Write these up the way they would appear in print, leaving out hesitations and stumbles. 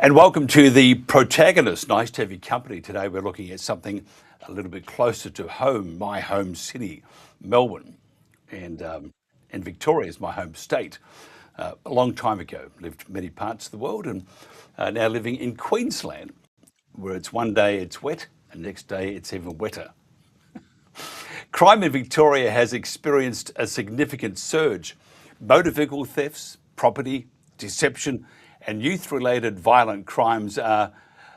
And welcome to the Protagonists. Nice to have your company. Today we're looking at something a little bit closer to home, my home city, Melbourne. And Victoria is my home state. A long time ago, lived many parts of the world, and now living in Queensland, where it's one day it's wet and next day it's even wetter. Crime in Victoria has experienced a significant surge. Motor vehicle thefts, property, deception, and youth-related violent crimes are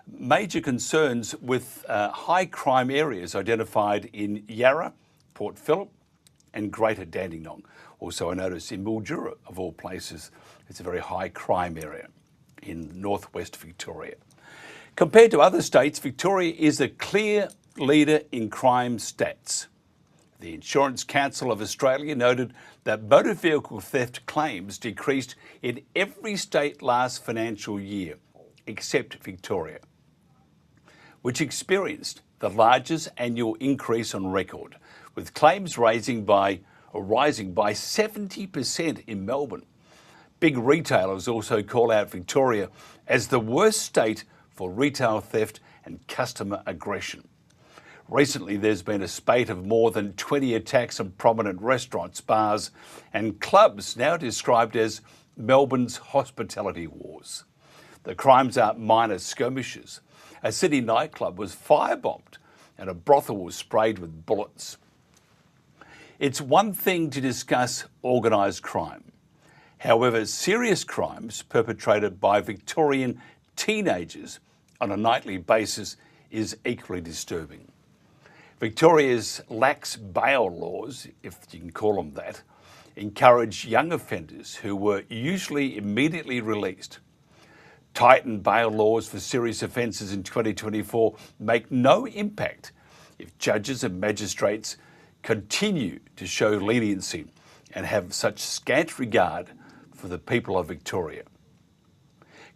major concerns with high crime areas identified in Yarra, Port Phillip, and Greater Dandenong. Also, I notice in Mildura, of all places, it's a very high crime area in northwest Victoria. Compared to other states, Victoria is a clear leader in crime stats. The Insurance Council of Australia noted that motor vehicle theft claims decreased in every state last financial year, except Victoria, which experienced the largest annual increase on record, with claims rising by 70% in Melbourne. Big retailers also call out Victoria as the worst state for retail theft and customer aggression. Recently, there's been a spate of more than 20 attacks on prominent restaurants, bars and clubs, now described as Melbourne's hospitality wars. The crimes are minor skirmishes. A city nightclub was firebombed and a brothel was sprayed with bullets. It's one thing to discuss organised crime. However, serious crimes perpetrated by Victorian teenagers on a nightly basis is equally disturbing. Victoria's lax bail laws, if you can call them that, encourage young offenders who were usually immediately released. Tightened bail laws for serious offences in 2024 make no impact if judges and magistrates continue to show leniency and have such scant regard for the people of Victoria.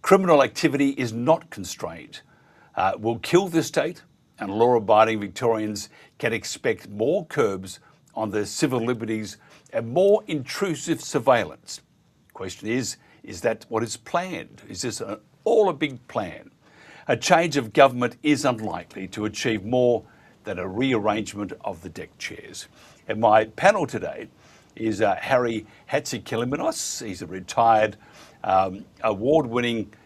Criminal activity is not constrained. Will kill the state, and law-abiding Victorians can expect more curbs on their civil liberties and more intrusive surveillance. The question is that what is planned? Is this all a big plan? A change of government is unlikely to achieve more than a rearrangement of the deck chairs. And my panel today is Harry Hatzikalimenos. He's a retired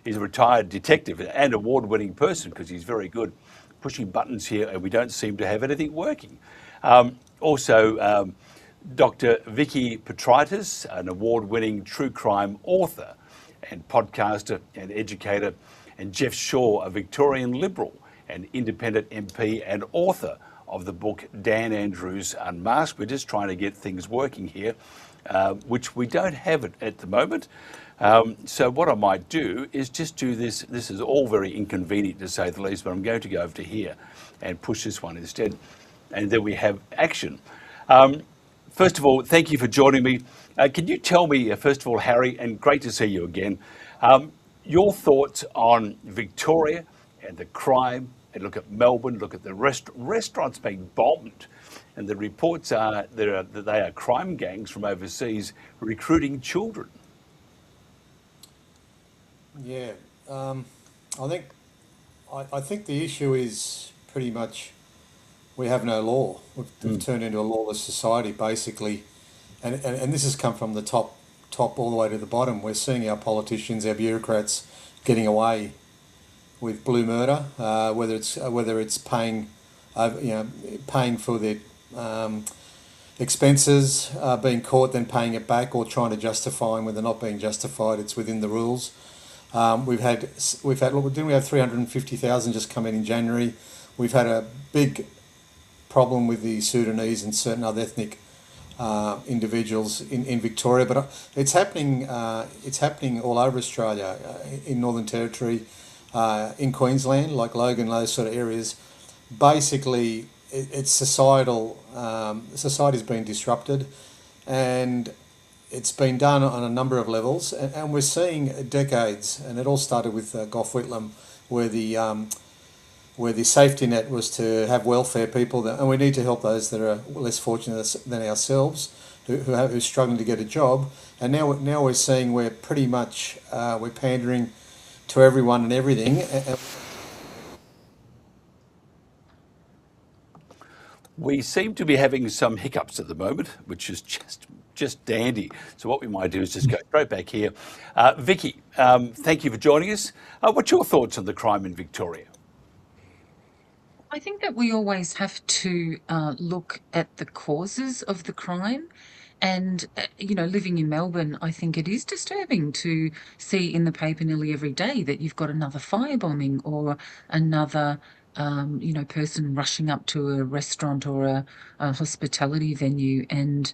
he's a retired detective and award-winning person because he's very good pushing buttons here, and we don't seem to have anything working. Also, Dr. Vicky Petritis, an award-winning true crime author and podcaster and educator, and Jeff Shaw, a Victorian Liberal and independent MP and author of the book Dan Andrews Unmasked. We're just trying to get things working here, which we don't have it at the moment. So what I might do is just do this. This is all very inconvenient to say the least, but I'm going to go over to here and push this one instead. And then we have action. First of all, thank you for joining me. Can you tell me, first of all, Harry, and great to see you again, your thoughts on Victoria and the crime, and look at Melbourne, look at the restaurants being bombed, and the reports are that they are crime gangs from overseas recruiting children. Yeah, I think the issue is pretty much we have no law. We've turned into a lawless society, basically, and this has come from the top all the way to the bottom. We're seeing our politicians, our bureaucrats, getting away with blue murder, whether it's paying for their expenses, being caught, then paying it back, or trying to justify them when they're not being justified. It's within the rules. We've had look, didn't we have 350,000 just come in January? We've had a big problem with the Sudanese and certain other ethnic individuals in Victoria, but it's happening all over Australia, in Northern Territory, in Queensland, like Logan, those sort of areas. Basically, it's societal. Society's been disrupted, and it's been done on a number of levels, and we're seeing decades, and it all started with Gough Whitlam, where the safety net was to have welfare people, and we need to help those that are less fortunate than ourselves, who are struggling to get a job. And now we're seeing we're pretty much we're pandering to everyone and everything. We seem to be having some hiccups at the moment, which is just dandy. So what we might do is just go straight back here. Vicky, thank you for joining us. What's your thoughts on the crime in Victoria? I think that we always have to look at the causes of the crime. And, living in Melbourne, I think it is disturbing to see in the paper nearly every day that you've got another firebombing or another, person rushing up to a restaurant or a hospitality venue and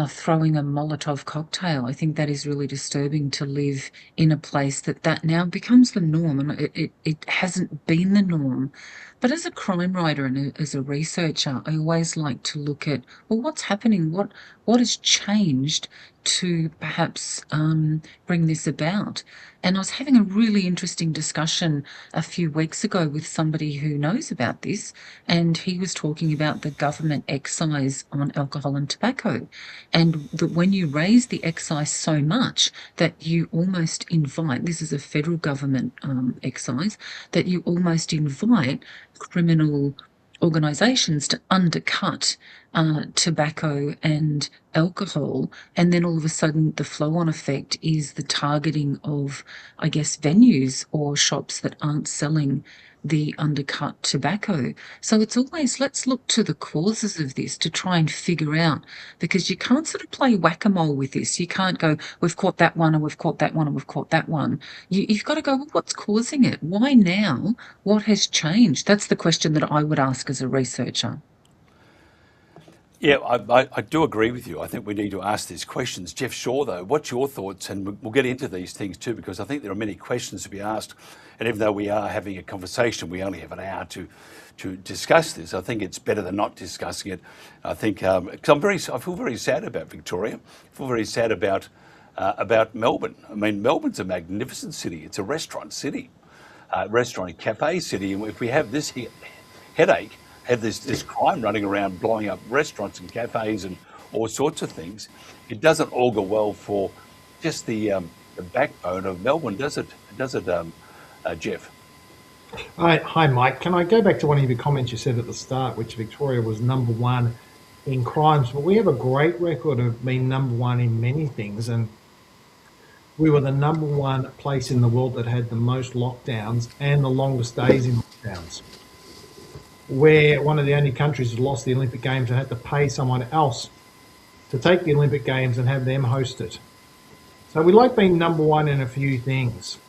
throwing a Molotov cocktail. I think that is really disturbing to live in a place that now becomes the norm, and it hasn't been the norm. But as a crime writer and as a researcher, I always like to look at, well, what's happening? What has changed to perhaps bring this about? And I was having a really interesting discussion a few weeks ago with somebody who knows about this, and he was talking about the government excise on alcohol and tobacco, and that when you raise the excise so much that you almost invite, this is a federal government excise, that you almost invite criminal organisations to undercut tobacco and alcohol, and then all of a sudden the flow-on effect is the targeting of, I guess, venues or shops that aren't selling the undercut tobacco. So it's always, let's look to the causes of this to try and figure out, because you can't sort of play whack-a-mole with this. You can't go, we've caught that one, and we've caught that one, and we've caught that one. You've got to go, well, what's causing it? Why now? What has changed? That's the question that I would ask as a researcher. Yeah, I do agree with you. I think we need to ask these questions. Jeff Shaw, though, what's your thoughts? And we'll get into these things too, because I think there are many questions to be asked. And even though we are having a conversation, we only have an hour to discuss this. I think it's better than not discussing it. I think because I feel very sad about Victoria. I feel very sad about Melbourne. I mean, Melbourne's a magnificent city. It's a restaurant city, restaurant and cafe city. And if we have this headache, have this crime running around, blowing up restaurants and cafes and all sorts of things, it doesn't augur well for just the backbone of Melbourne, does it? Does it, Jeff? Hi, Mike. Can I go back to one of your comments you said at the start, which Victoria was number one in crimes, but we have a great record of being number one in many things, and we were the number one place in the world that had the most lockdowns and the longest days in lockdowns. We're one of the only countries that lost the Olympic Games and had to pay someone else to take the Olympic Games and have them host it. So we like being number one in a few things.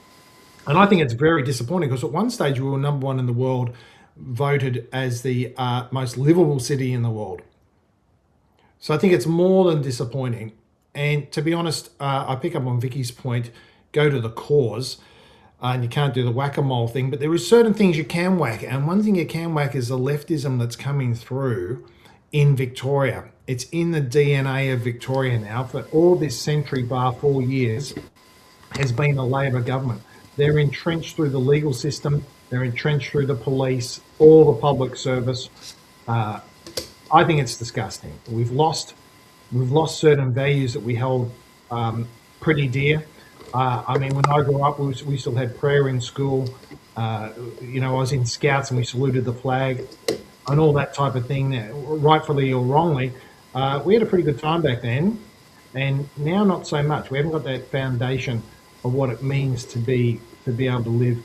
And I think it's very disappointing because at one stage we were number one in the world, voted as the most livable city in the world. So I think it's more than disappointing. And to be honest, I pick up on Vicky's point, go to the cause. And you can't do the whack-a-mole thing, but there are certain things you can whack. And one thing you can whack is the leftism that's coming through in Victoria. It's in the DNA of Victoria now. For all this century, bar 4 years, has been a Labor government. They're entrenched through the legal system. They're entrenched through the police, all the public service. I think it's disgusting. We've lost certain values that we held pretty dear. I mean, when I grew up, we still had prayer in school. I was in Scouts and we saluted the flag and all that type of thing, rightfully or wrongly. We had a pretty good time back then, and now not so much. We haven't got that foundation of what it means to be able to live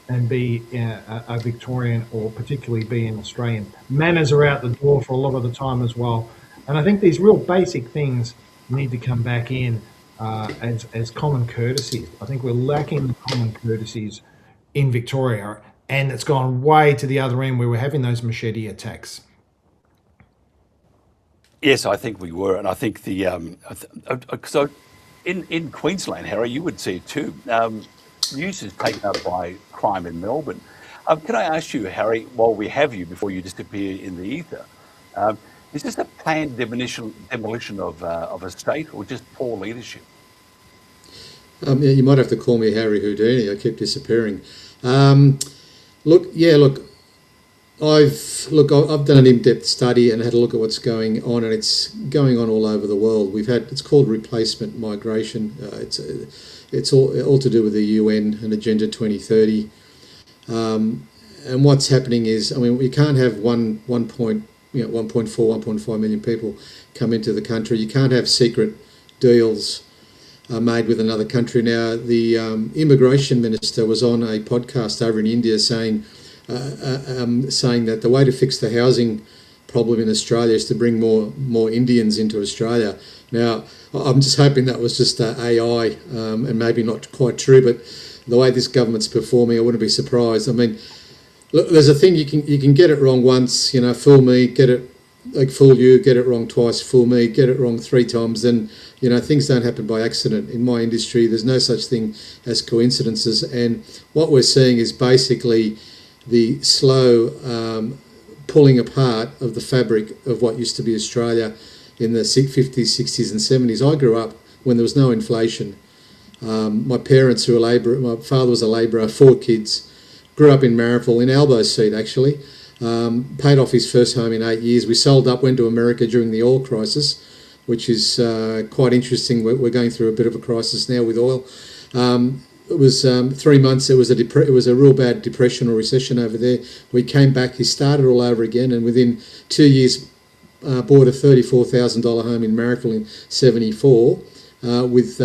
and be a Victorian, or particularly be an Australian. Manners are out the door for a lot of the time as well. And I think these real basic things need to come back in as common courtesies. I think we're lacking the common courtesies in Victoria, and it's gone way to the other end where we're having those machete attacks. Yes, I think we were, and I think so in Queensland, Harry, you would see it too. News is taken up by crime in Melbourne. Can I ask you, Harry, while we have you before you disappear in the ether, is this a planned demolition of a state, or just poor leadership? Yeah, you might have to call me Harry Houdini. I keep disappearing. Look, I've done an in-depth study and had a look at what's going on, and it's going on all over the world. It's called replacement migration. It's all to do with the UN and Agenda 2030. And what's happening is, I mean, we can't have 1.4, 1.5 million people come into the country. You can't have secret deals made with another country. Now, the immigration minister was on a podcast over in India saying that the way to fix the housing problem in Australia is to bring more Indians into Australia. Now, I'm just hoping that was just AI and maybe not quite true, but the way this government's performing, I wouldn't be surprised. I mean, look, there's a thing you can get it wrong once, fool me, fool you, get it wrong twice, fool me, get it wrong 3 times, then, things don't happen by accident. In my industry, there's no such thing as coincidences, and what we're seeing is basically the slow pulling apart of the fabric of what used to be Australia in the 50s, 60s and 70s. I grew up when there was no inflation. My parents who were labourer, my father was a labourer, 4 kids, grew up in Marrickville, in Albo's seat actually, paid off his first home in 8 years. We sold up, went to America during the oil crisis, which is quite interesting. We're going through a bit of a crisis now with oil. It was 3 months. It was a real bad depression or recession over there. We came back. He started all over again, and within 2 years, bought a $34,000 home in Marrickville in '74 with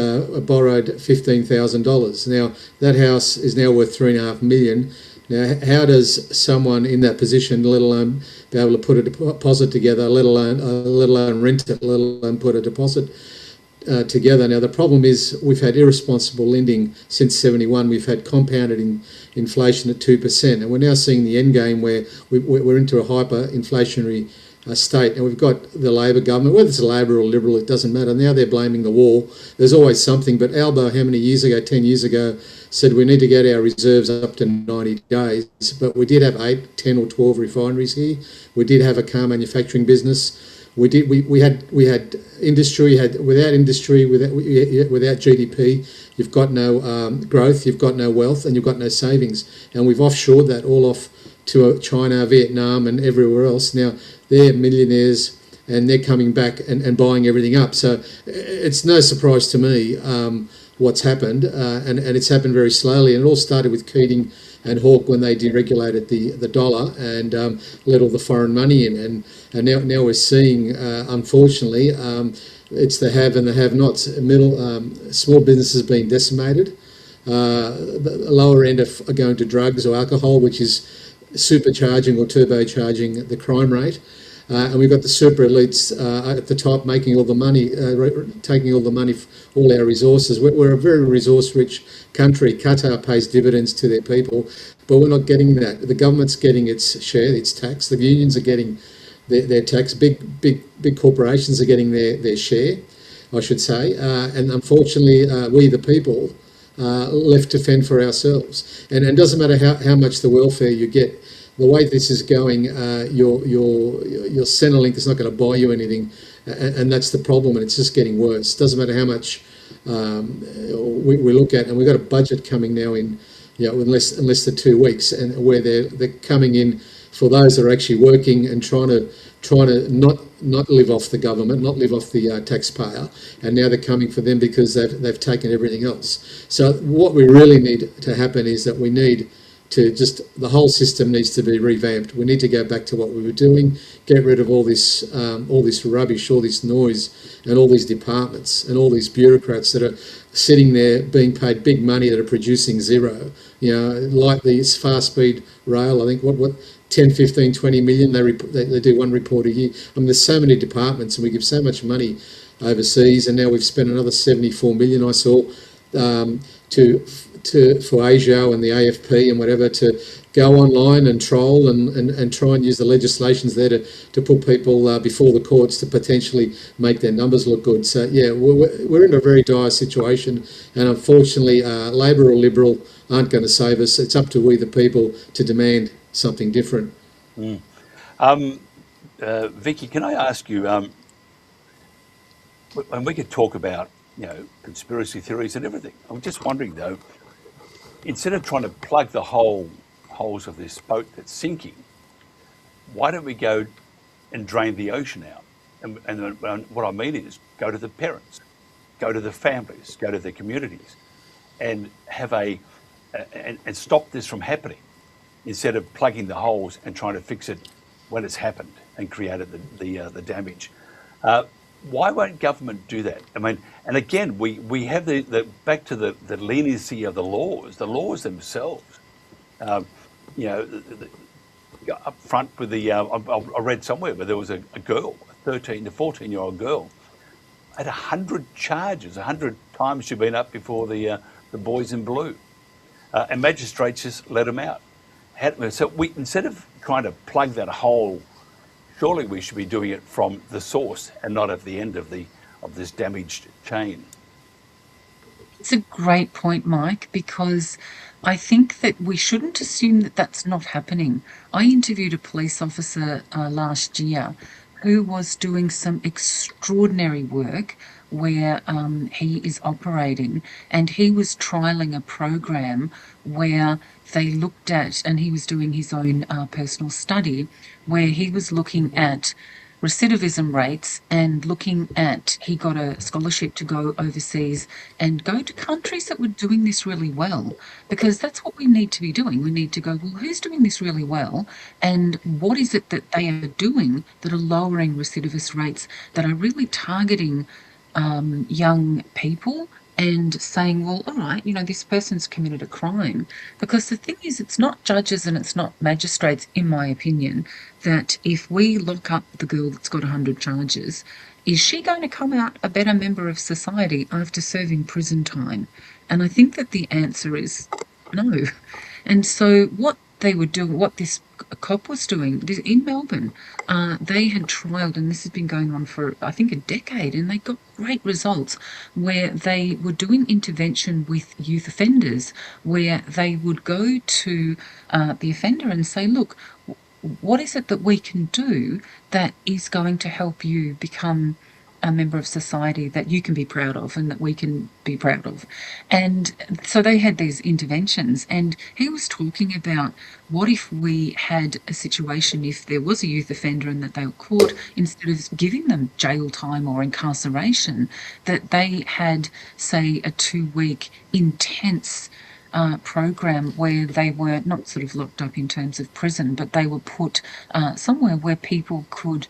borrowed $15,000. Now that house is now worth $3.5 million. Now, how does someone in that position, let alone be able to put a deposit together, let alone rent it, let alone put a deposit together? Now, the problem is we've had irresponsible lending since '71. We've had compounded inflation at 2%, and we're now seeing the end game where we're into a hyperinflationary state. And we've got the Labor government, whether it's a Labor or Liberal, it doesn't matter. Now they're blaming the war. There's always something, but Albo, how many years ago, 10 years ago, said we need to get our reserves up to 90 days. But we did have 8, 10 or 12 refineries here. We did have a car manufacturing business. We had industry. Without industry, without GDP, you've got no growth, you've got no wealth, and you've got no savings. And we've offshored that all off to China, Vietnam, and everywhere else. Now they're millionaires, and they're coming back and buying everything up. So it's no surprise to me what's happened, and it's happened very slowly. And it all started with Keating and Hawke when they deregulated the dollar and let all the foreign money in. And now we're seeing, unfortunately, it's the have and the have-nots. Small businesses being decimated. The lower end are going to drugs or alcohol, which is supercharging or turbocharging the crime rate. And we've got the super elites at the top making all the money, taking all the money, all our resources. We're a very resource-rich country. Qatar pays dividends to their people, but we're not getting that. The government's getting its share, its tax. The unions are getting their tax. Big corporations are getting their share, I should say. And unfortunately, we the people left to fend for ourselves. And it doesn't matter how much the welfare you get. The way this is going, your Centrelink is not going to buy you anything, and that's the problem. And it's just getting worse. Doesn't matter how much we look at, and we've got a budget coming now in, in less than 2 weeks, and where they're coming in for those that are actually working and trying to not live off the government, not live off the taxpayer, and now they're coming for them because they've taken everything else. So what we really need to happen is that we need to the whole system needs to be revamped. We need to go back to what we were doing, get rid of all this rubbish, all this noise, and all these departments and all these bureaucrats that are sitting there being paid big money that are producing zero. Like these fast speed rail, I think what 10, 15, 20 million, they do one report a year. I mean, there's so many departments and we give so much money overseas, and now we've spent another 74 million, I saw, for Asia and the AFP and whatever to go online and troll and try and use the legislations there to put people before the courts to potentially make their numbers look good. So yeah, we're in a very dire situation, and unfortunately Labor or Liberal aren't going to save us. It's up to we the people to demand something different. Vicky, can I ask you, when we could talk about conspiracy theories and everything, I'm just wondering though, instead of trying to plug the holes of this boat that's sinking, why don't we go and drain the ocean out? And what I mean is go to the parents, go to the families, go to the communities, and have and stop this from happening instead of plugging the holes and trying to fix it when it's happened and created the damage. Why won't government do that? I mean, and again, we have the back to the leniency of the laws themselves. You know, up front with I read somewhere where there was a girl, a 13 to 14-year-old girl, had 100 charges, 100 times she'd been up before the boys in blue, and magistrates just let them out. So instead of trying to plug that hole, surely we should be doing it from the source and not at the end of this damaged chain. It's a great point, Mike, because I think that we shouldn't assume that that's not happening. I interviewed a police officer last year who was doing some extraordinary work where he is operating, and he was trialling a program where they looked at, and he was doing his own personal study, where he was looking at recidivism rates and looking at, he got a scholarship to go overseas and go to countries that were doing this really well, because that's what we need to be doing. We need to go, well, who's doing this really well, and what is it that they are doing that are lowering recidivist rates, that are really targeting young people and saying, well, all right, this person's committed a crime. Because the thing is, it's not judges and it's not magistrates, in my opinion, that if we lock up the girl that's got 100 charges, is she going to come out a better member of society after serving prison time? And I think that the answer is no. And so what they were doing, what this cop was doing in Melbourne, they had trialled, and this has been going on for, I think, a decade, and they got great results where they were doing intervention with youth offenders, where they would go to the offender and say, look, what is it that we can do that is going to help you become a member of society that you can be proud of and that we can be proud of? And so they had these interventions, and he was talking about, what if we had a situation, if there was a youth offender and that they were caught, instead of giving them jail time or incarceration, that they had, say, a 2-week intense program where they were not sort of locked up in terms of prison, but they were put somewhere where people could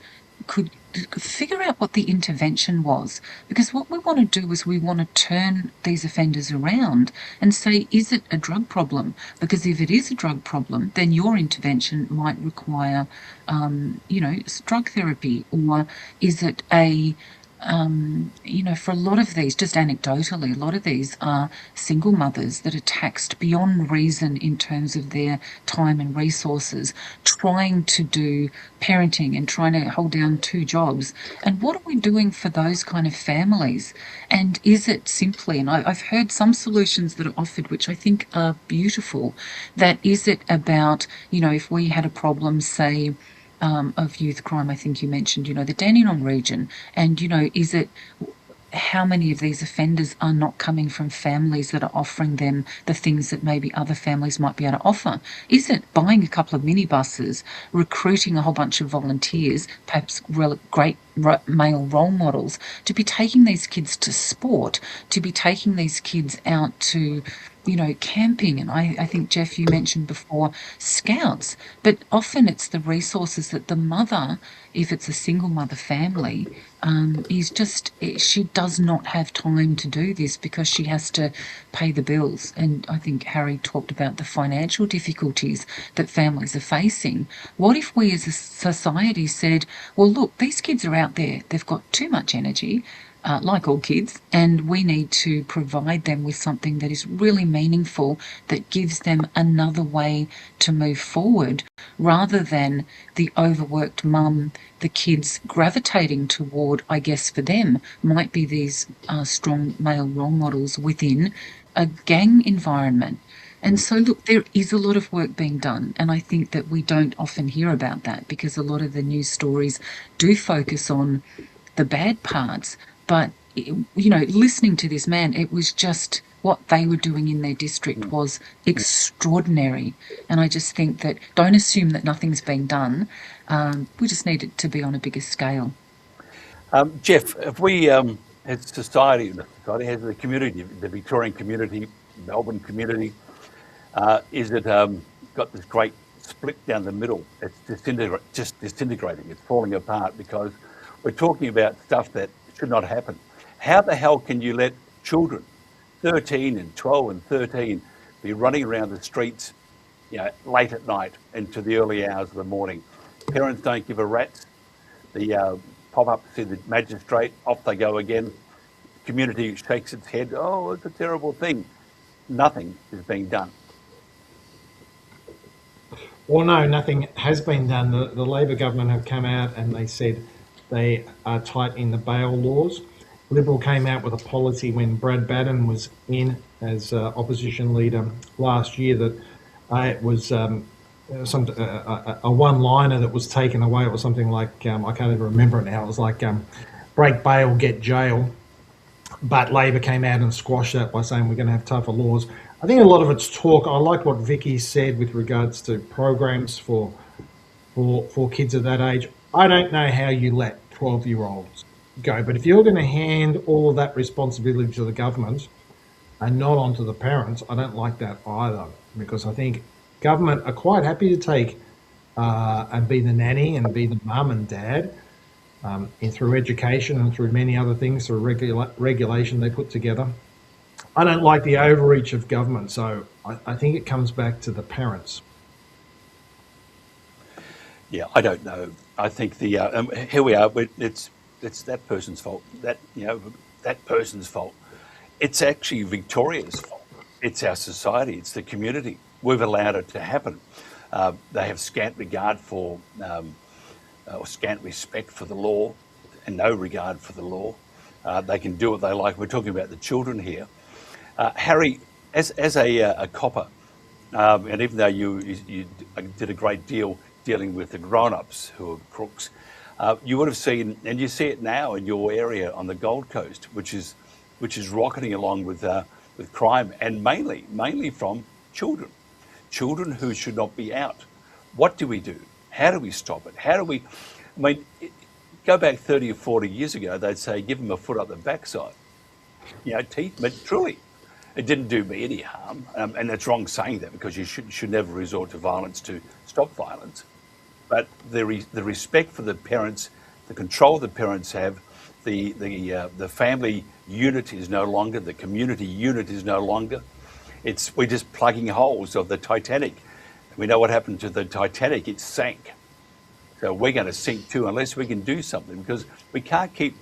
figure out what the intervention was. Because what we want to do is we want to turn these offenders around and say, is it a drug problem? Because if it is a drug problem, then your intervention might require, drug therapy. Or is it for a lot of these, just anecdotally, a lot of these are single mothers that are taxed beyond reason in terms of their time and resources, trying to do parenting and trying to hold down 2 jobs. And what are we doing for those kind of families? And is it simply, and I've heard some solutions that are offered, which I think are beautiful, that is it about, if we had a problem, say, of youth crime, I think you mentioned, the Dandenong region, and, is it, how many of these offenders are not coming from families that are offering them the things that maybe other families might be able to offer? Is it buying a couple of minibuses, recruiting a whole bunch of volunteers, perhaps great male role models, to be taking these kids to sport, to be taking these kids out to, camping? And I think, Jeff, you mentioned before scouts, but often it's the resources that the mother, if it's a single mother family, she does not have time to do this because she has to pay the bills. And I think Harry talked about the financial difficulties that families are facing. What if we as a society said, well, look, these kids are out there, they've got too much energy, like all kids, and we need to provide them with something that is really meaningful, that gives them another way to move forward, rather than the overworked mum, the kids gravitating toward, I guess for them, might be these strong male role models within a gang environment. And so, look, there is a lot of work being done, and I think that we don't often hear about that because a lot of the news stories do focus on the bad parts. But, listening to this man, it was just what they were doing in their district was extraordinary. And I just think that don't assume that nothing's been done. We just need it to be on a bigger scale. Jeff, if we, as society, not society, has the community, the Victorian community, Melbourne community, is it got this great split down the middle? It's just disintegrating. It's falling apart because we're talking about stuff that should not happen. How the hell can you let children, 13 and 12 and 13, be running around the streets, late at night into the early hours of the morning? Parents don't give a rat's. The pop up to the magistrate, off they go again. Community shakes its head. Oh, it's a terrible thing. Nothing is being done. Well, no, nothing has been done. The Labor government have come out and they said they are tightening the bail laws. Liberal came out with a policy when Brad Batten was in as opposition leader last year that it was a one-liner that was taken away. It was something like, I can't even remember it now, it was like break bail, get jail. But Labor came out and squashed that by saying we're going to have tougher laws. I think a lot of it's talk. I like what Vicky said with regards to programs for kids of that age. I don't know how you let 12-year-olds go, but if you're going to hand all of that responsibility to the government and not onto the parents, I don't like that either, because I think government are quite happy to take and be the nanny and be the mum and dad through education and through many other things, through regulation they put together. I don't like the overreach of government, so I think it comes back to the parents. Yeah, I don't know. I think the here we are. It's that person's fault. That person's fault. It's actually Victoria's fault. It's our society. It's the community. We've allowed it to happen. They have scant regard for or scant respect for the law, and no regard for the law. They can do what they like. We're talking about the children here. Harry, as a copper, and even though you did a great deal dealing with the grown-ups who are crooks, you would have seen, and you see it now in your area on the Gold Coast, which is rocketing along with crime, and mainly from children who should not be out. What do we do? How do we stop it? Go back 30 or 40 years ago, they'd say, give them a foot up the backside. Teeth, but truly, it didn't do me any harm. And it's wrong saying that, because you should never resort to violence to stop violence. But the respect for the parents, the control the parents have, the family unit is no longer, the community unit is no longer. We're just plugging holes of the Titanic. We know what happened to the Titanic, it sank. So we're going to sink too unless we can do something, because we can't keep,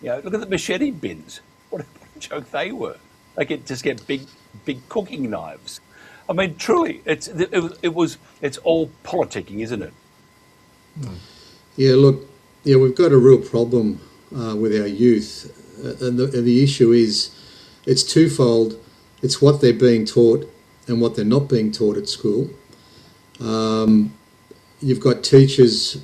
look at the machete bins. What a joke they were. They just get big cooking knives. Truly, it's all politicking, isn't it? Yeah, look, we've got a real problem with our youth, and the issue is it's twofold. It's what they're being taught and what they're not being taught at school. You've got teachers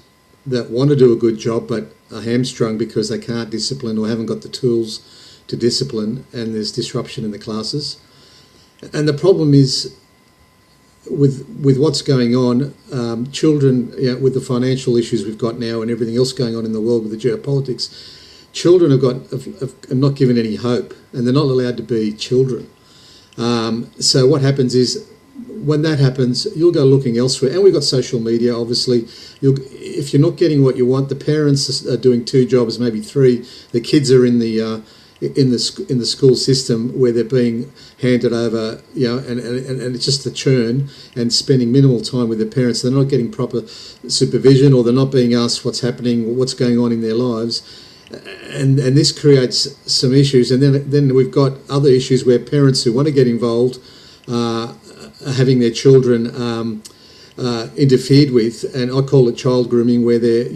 that want to do a good job but are hamstrung because they can't discipline or haven't got the tools to discipline, and there's disruption in the classes. And the problem is with what's going on, children, with the financial issues we've got now and everything else going on in the world with the geopolitics, children are not given any hope, and they're not allowed to be children. So what happens is, when that happens, you'll go looking elsewhere. And we've got social media, obviously. If you're not getting what you want, the parents are doing 2 jobs, maybe 3. The kids are in the school system where they're being handed over, and it's just the churn, and spending minimal time with their parents. They're not getting proper supervision, or they're not being asked what's happening, what's going on in their lives. And this creates some issues. And then we've got other issues where parents who want to get involved are having their children interfered with, and I call it child grooming, where they're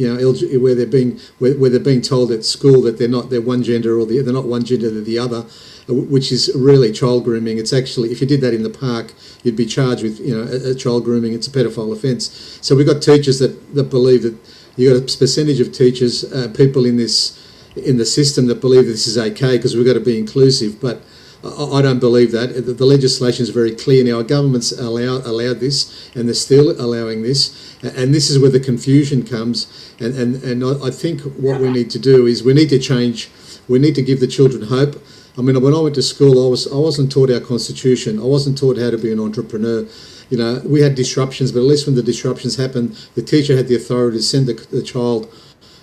being told at school that they're one gender, or they're not one gender, they're the other, which is really child grooming. It's actually, if you did that in the park, you'd be charged with a child grooming. It's a pedophile offence. So we've got teachers that believe that you've got a percentage of teachers, people in the system that believe that this is okay because we've got to be inclusive, but I don't believe that. The legislation is very clear now. Our government's allowed this, and they're still allowing this, and this is where the confusion comes. And I think what we need to do is we need to change. We need to give the children hope. I mean, when I went to school, I wasn't taught our constitution. I wasn't taught how to be an entrepreneur. You know, we had disruptions, but at least when the disruptions happened, the teacher had the authority to send the child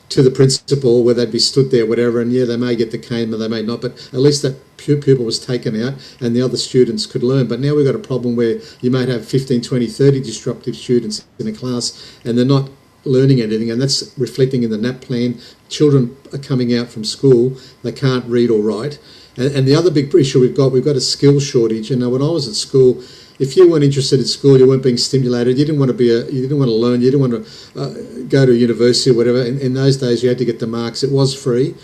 to the principal, where they'd be stood there, whatever, and yeah, they may get the cane, but they may not, but at least that pupil was taken out and the other students could learn. But now we've got a problem where you might have 15, 20, 30 disruptive students in a class and they're not learning anything, and that's reflecting in the NAP plan. Children are coming out from school, they can't read or write. And the other big issue we've got a skills shortage. And when I was at school, if you weren't interested in school, you weren't being stimulated, you didn't want to learn, you didn't want to go to university or whatever. In those days, you had to get the marks. It was free,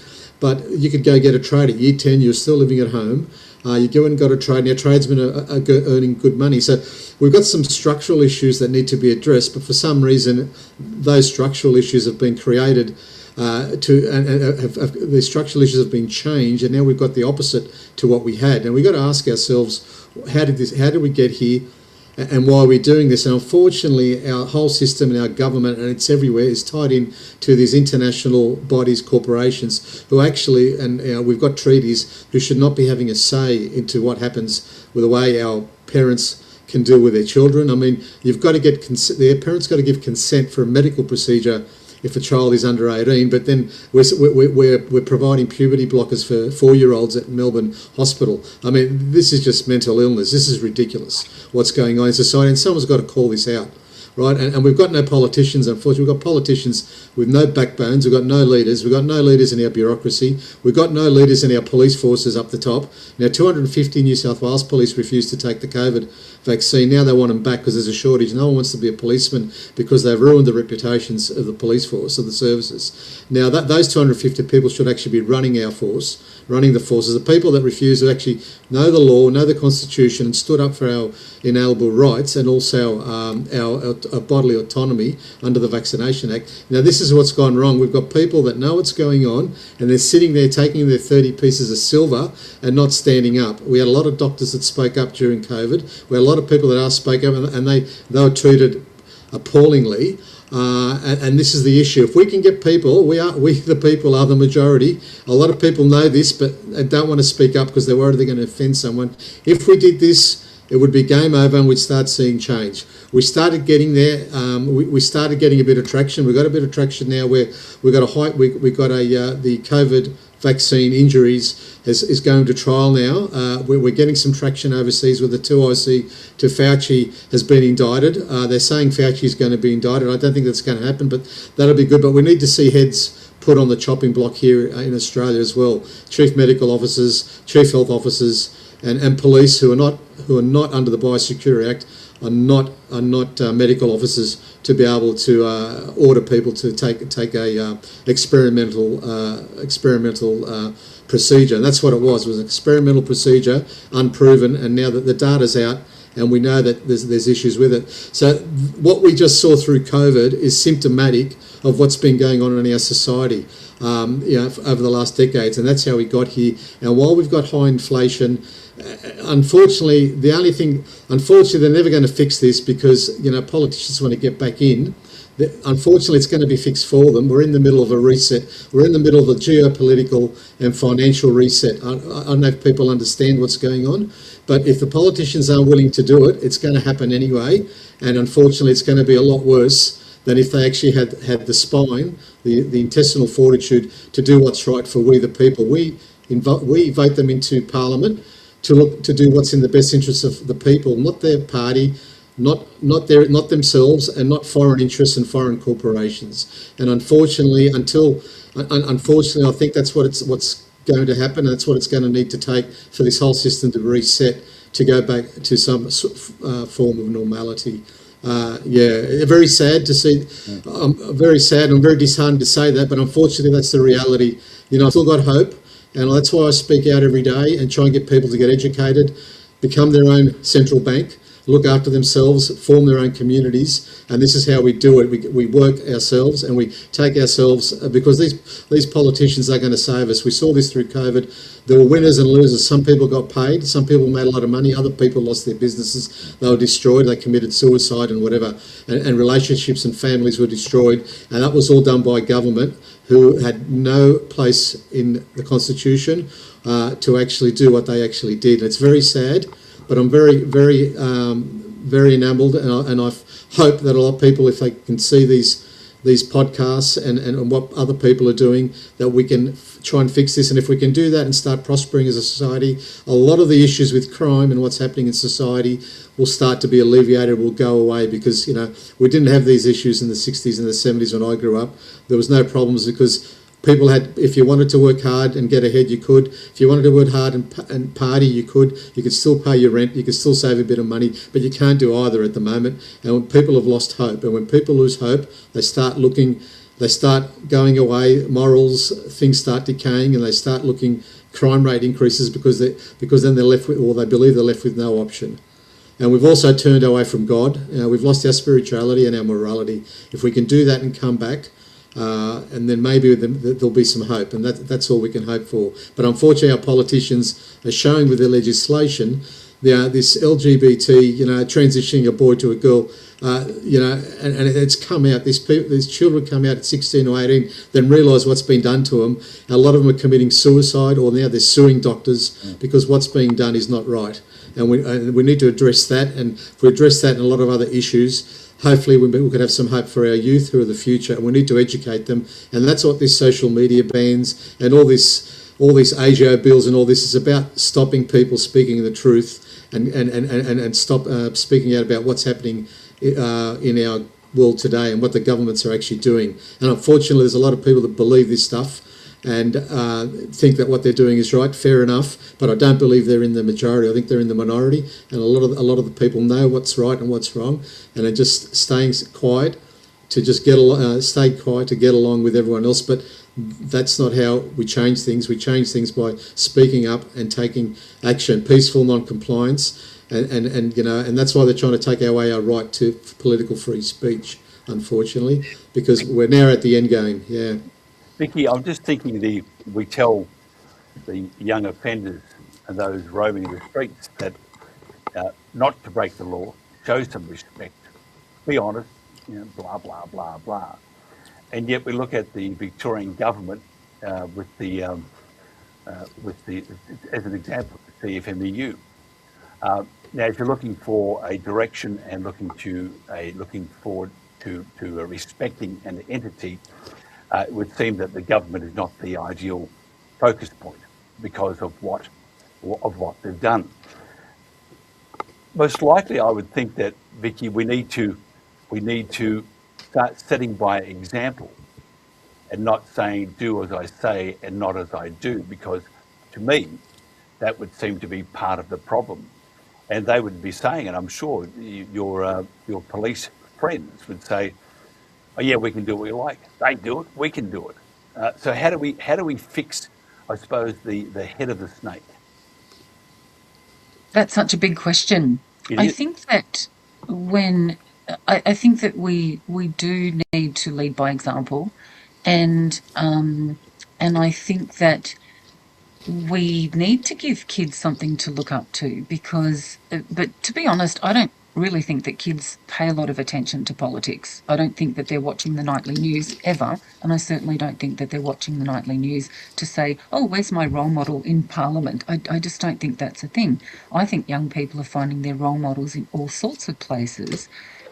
but you could go get a trade at year 10. You're still living at home. You go and got a trade. Now, tradesmen are earning good money. So we've got some structural issues that need to be addressed, but for some reason, those structural issues have been created the structural issues have been changed, and now we've got the opposite to what we had. And we've got to ask ourselves, how did we get here, and why are we doing this? And unfortunately, our whole system and our government, and it's everywhere, is tied in to these international bodies, corporations, who actually, and we've got treaties, who should not be having a say into what happens with the way our parents can deal with their children. I mean, you've got to get their parents got to give consent for a medical procedure if a child is under 18, but then we're providing puberty blockers for 4-year-olds at Melbourne Hospital. I mean, this is just mental illness. This is ridiculous, what's going on in society, and someone's got to call this out, right? And we've got no politicians, unfortunately. We've got politicians with no backbones. We've got no leaders. We've got no leaders in our bureaucracy. We've got no leaders in our police forces up the top. Now, 250 New South Wales police refused to take the COVID vaccine. Now they want them back because there's a shortage. No one wants to be a policeman because they've ruined the reputations of the police force, of the services. Now, those 250 people should actually be running our force, running the forces. The people that refuse to actually know the law, know the Constitution, and stood up for our inalienable rights and also our bodily autonomy under the Vaccination Act. Now, this is what's gone wrong. We've got people that know what's going on, and they're sitting there taking their 30 pieces of silver and not standing up. We had a lot of doctors that spoke up during COVID. We had a lot of people that spoke up, and they were treated appallingly. And this is the issue. If we can get people, we the people are the majority. A lot of people know this, but they don't want to speak up because they're worried they're going to offend someone. If we did this, it would be game over, and we'd start seeing change. We started getting there. We started getting a bit of traction. We've got a bit of traction now where we got the COVID vaccine injuries is going to trial now. We're getting some traction overseas with the 2IC to Fauci has been indicted. They're saying Fauci is going to be indicted. I don't think that's going to happen, but that'll be good. But we need to see heads put on the chopping block here in Australia as well. Chief medical officers, chief health officers, and police who are not under the Biosecurity Act are not medical officers to be able to order people to take a experimental procedure. And that's what it was. It was an experimental procedure, unproven, and now that the data's out and we know that there's issues with it. So what we just saw through COVID is symptomatic of what's been going on in our society over the last decades, and that's how we got here. And while we've got high inflation, unfortunately, they're never going to fix this because politicians want to get back in. Unfortunately, it's going to be fixed for them. We're in the middle of a reset. We're in the middle of a geopolitical and financial reset. I don't know if people understand what's going on, but if the politicians aren't willing to do it, it's going to happen anyway. And unfortunately, it's going to be a lot worse than if they actually had the spine, the intestinal fortitude to do what's right for we the people. We vote them into Parliament to do what's in the best interests of the people, not their party, not themselves, and not foreign interests and foreign corporations. And unfortunately, I think that's what's going to happen. And that's what it's going to need to take for this whole system to reset, to go back to some form of normality. Very sad to see. Very sad. I'm very disheartened to say that, but unfortunately, that's the reality. I've still got hope. And that's why I speak out every day and try and get people to get educated, become their own central bank, look after themselves, form their own communities, and this is how we do it. We work ourselves and we take ourselves, because these politicians are going to save us. We saw this through COVID. There were winners and losers. Some people got paid, some people made a lot of money, other people lost their businesses, they were destroyed, they committed suicide and whatever, and relationships and families were destroyed, and that was all done by government who had no place in the Constitution to actually do what they actually did. And it's very sad, but I'm very enamelled, and I hope that a lot of people, if they can see these podcasts and what other people are doing, that we can try and fix this. And if we can do that and start prospering as a society, a lot of the issues with crime and what's happening in society will start to be alleviated, will go away, because, you know, we didn't have these issues in the 60s and the 70s when I grew up. There was no problems because people had, if you wanted to work hard and get ahead, you could. If you wanted to work hard and party, you could. You could still pay your rent. You could still save a bit of money, but you can't do either at the moment. And when people have lost hope, and when people lose hope, they start looking, they start going away, morals, things start decaying, and they start looking, crime rate increases because then they're left with, or they believe they're left with no option. And we've also turned away from God. We've lost our spirituality and our morality. If we can do that and come back, and then maybe there'll be some hope, and that's all we can hope for. But unfortunately, our politicians are showing with their legislation, this LGBT, transitioning a boy to a girl, and it's come out. These children come out at 16 or 18, then realise what's been done to them. A lot of them are committing suicide, or now they're suing doctors because what's being done is not right. And we need to address that. And if we address that and a lot of other issues, hopefully we can have some hope for our youth who are the future, and we need to educate them. And that's what this social media bans and all these ASIO bills and all this is about, stopping people speaking the truth and stop speaking out about what's happening in our world today and what the governments are actually doing. And unfortunately, there's a lot of people that believe this stuff and think that what they're doing is right. Fair enough, but I don't believe they're in the majority. I think they're in the minority, and a lot of the people know what's right and what's wrong, and are just staying quiet to just stay quiet to get along with everyone else. But that's not how we change things. We change things by speaking up and taking action, peaceful non-compliance, and that's why they're trying to take away our right to political free speech, unfortunately, because we're now at the end game. Yeah. Vicky, I'm just thinking we tell the young offenders and those roaming the streets that not to break the law, show some respect, be honest, blah, blah, blah, blah. And yet we look at the Victorian government with the as an example, the CFMEU. Now, if you're looking for a direction and looking forward to a respecting an entity, it would seem that the government is not the ideal focus point because of what they've done. Most likely, I would think that, Vicky, we need to start setting by example and not saying do as I say and not as I do, because to me that would seem to be part of the problem. And they would be saying, and I'm sure your police friends would say, oh yeah, we can do what we like. They do it, we can do it. So how do we fix, I suppose, the head of the snake? That's such a big question. I think that I think that we do need to lead by example, and I think that we need to give kids something to look up to, because, but to be honest, I don't really think that kids pay a lot of attention to politics. I don't think that they're watching the nightly news ever, and I certainly don't think that they're watching the nightly news to say, oh, where's my role model in Parliament? I just don't think that's a thing. I think young people are finding their role models in all sorts of places,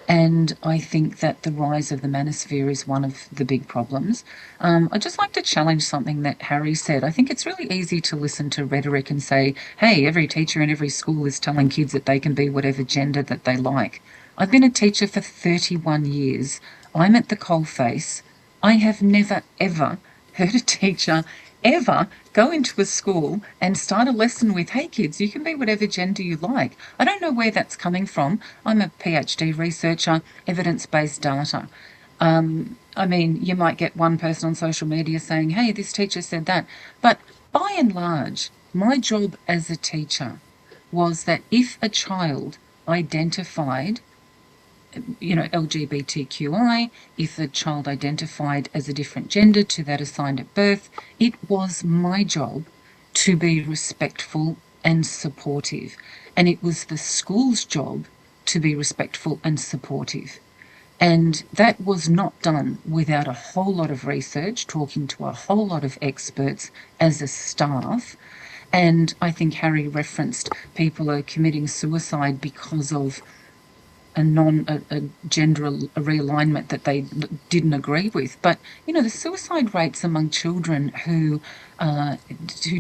and I think that the rise of the manosphere is one of the big problems. I'd just like to challenge something that Harry said. I think it's really easy to listen to rhetoric and say, hey, every teacher in every school is telling kids that they can be whatever gender that they like. I've been a teacher for 31 years. I'm at the coalface. I have never, ever heard a teacher ever go into a school and start a lesson with, hey kids, you can be whatever gender you like. I don't know where that's coming from. I'm a PhD researcher, evidence-based data. I mean, you might get one person on social media saying, hey, this teacher said that. But by and large, my job as a teacher was that if a child identified, LGBTQI, if a child identified as a different gender to that assigned at birth, it was my job to be respectful and supportive. And it was the school's job to be respectful and supportive. And that was not done without a whole lot of research, talking to a whole lot of experts as a staff. And I think Harry referenced people are committing suicide because of a gender realignment that they didn't agree with. But the suicide rates among children who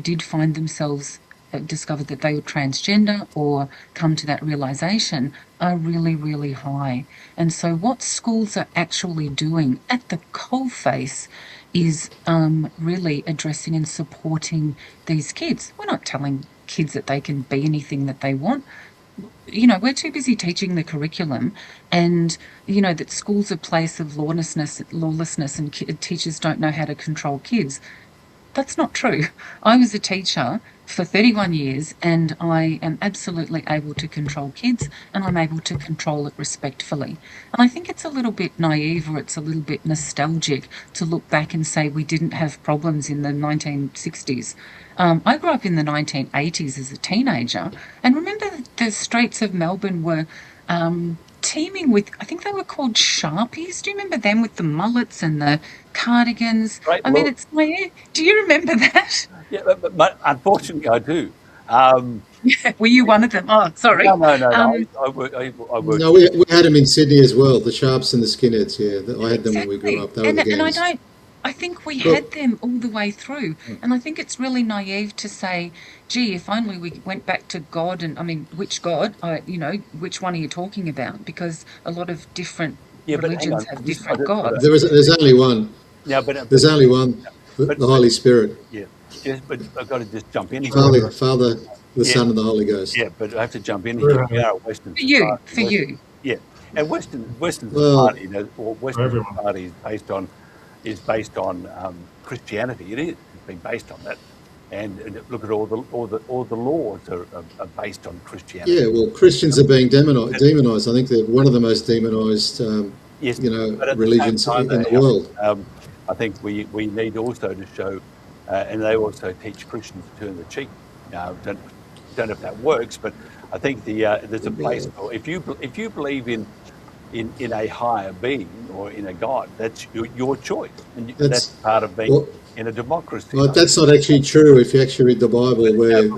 did find themselves discovered that they were transgender or come to that realization are really, really high. And so what schools are actually doing at the coalface is really addressing and supporting these kids. We're not telling kids that they can be anything that they want. We're too busy teaching the curriculum, and that school's a place of lawlessness, and teachers don't know how to control kids. That's not true. I was a teacher for 31 years, and I am absolutely able to control kids, and I'm able to control it respectfully. And I think it's a little bit naive, or it's a little bit nostalgic to look back and say we didn't have problems in the 1960s. I grew up in the 1980s as a teenager, and remember the streets of Melbourne were teeming with, I think they were called Sharpies. Do you remember them, with the mullets and the cardigans? Right, I mean, it's my... Do you remember that? Yeah, but unfortunately, I do. Were you one of them? Oh, sorry. No. I worked. No, we had them in Sydney as well, the Sharps and the Skinheads. Yeah, I had them when we grew up. They were the gangs. And I think we had them all the way through. And I think it's really naive to say, gee, if only we went back to God. And I mean, which God? Which one are you talking about? Because a lot of different religions have different gods. There's only one. Yeah, but there's only one, the Holy Spirit. Yeah, yes, but I've got to just jump in here. Father, the Son, and the Holy Ghost. Yeah, but I have to jump in here. We are a Western society. For you. Yeah, and Western society, or Western society is based on Christianity. It is. It's been based on that, and look at all the laws are based on Christianity. Yeah, well, Christians are being demonized. I think they're one of the most demonized, religions in the world. I think we need also to show, and they also teach Christians to turn the cheek. Don't know if that works, but I think there's a place for, if you believe in a higher being or in a God, that's your choice, and that's part of being in a democracy. Well, that's not actually true. If you actually read the Bible, where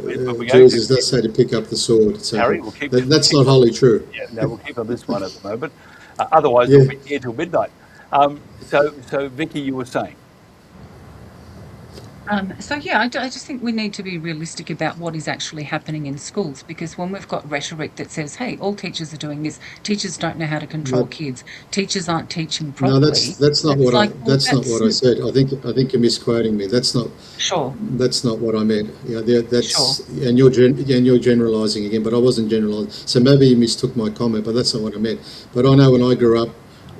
Jesus does say to pick up the sword, so Harry, that's not wholly true. Yeah, no, we'll keep on this one at the moment. Otherwise, we'll be here till midnight. So Vicky, you were saying. I just think we need to be realistic about what is actually happening in schools, because when we've got rhetoric that says, hey, all teachers are doing this, teachers don't know how to control kids, teachers aren't teaching properly. No, that's not what I said. I think you're misquoting me. That's not what I meant. And you're generalising again, but I wasn't generalising. So maybe you mistook my comment, but that's not what I meant. But I know when I grew up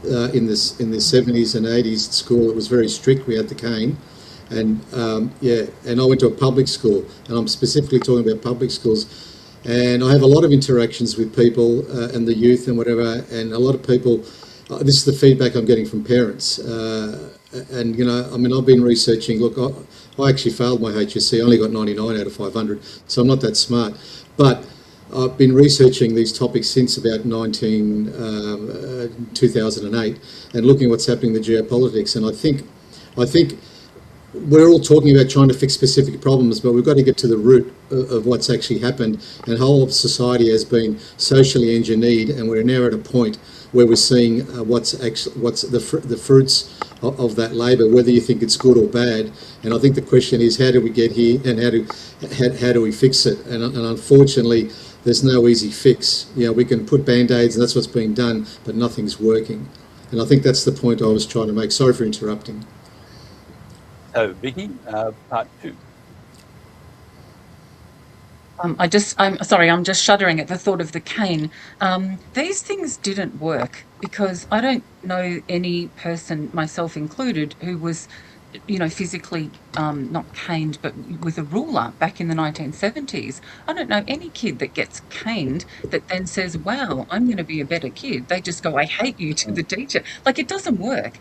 in the 70s and 80s at school, it was very strict. We had the cane. And and I went to a public school, and I'm specifically talking about public schools. And I have a lot of interactions with people and the youth and whatever. And a lot of people, this is the feedback I'm getting from parents. I've been researching. Look, I actually failed my HSC. I only got 99 out of 500, so I'm not that smart. But I've been researching these topics since about 2008, and looking at what's happening in the geopolitics. And I think we're all talking about trying to fix specific problems, but we've got to get to the root of what's actually happened. And whole of society has been socially engineered, and we're now at a point where we're seeing what's the fruits of that labour, whether you think it's good or bad. And I think the question is, how do we get here, and how do we fix it? And unfortunately, there's no easy fix. We can put band-aids, and that's what's being done, but nothing's working. And I think that's the point I was trying to make. Sorry for interrupting. So, Vicky, part two. I'm just shuddering at the thought of the cane. These things didn't work because I don't know any person, myself included, who was physically not caned, but with a ruler back in the 1970s. I don't know any kid that gets caned that then says, wow, I'm going to be a better kid. They just go, I hate you to the teacher. Like, it doesn't work.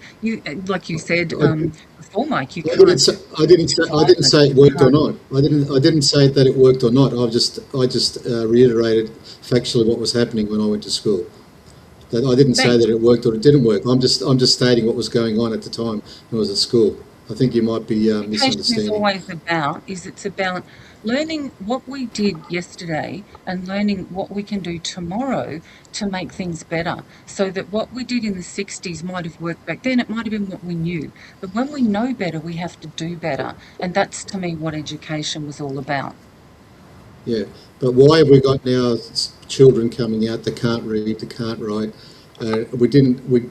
Like you said before, Mike, you can't I didn't violence. say it You worked or can't. not. I didn't say that it worked or not. I just reiterated factually what was happening when I went to school. That I didn't say Thanks. that it worked or it didn't work. I'm just stating what was going on at the time when I was at school. I think you might be Education is misunderstanding. always it's about learning what we did yesterday and learning what we can do tomorrow to make things better. So that what we did in the 60s might have worked back then, it might have been what we knew. But when we know better, we have to do better. And that's to me what education was all about. Yeah, but why have we got now children coming out that can't read, that can't write? We didn't, we,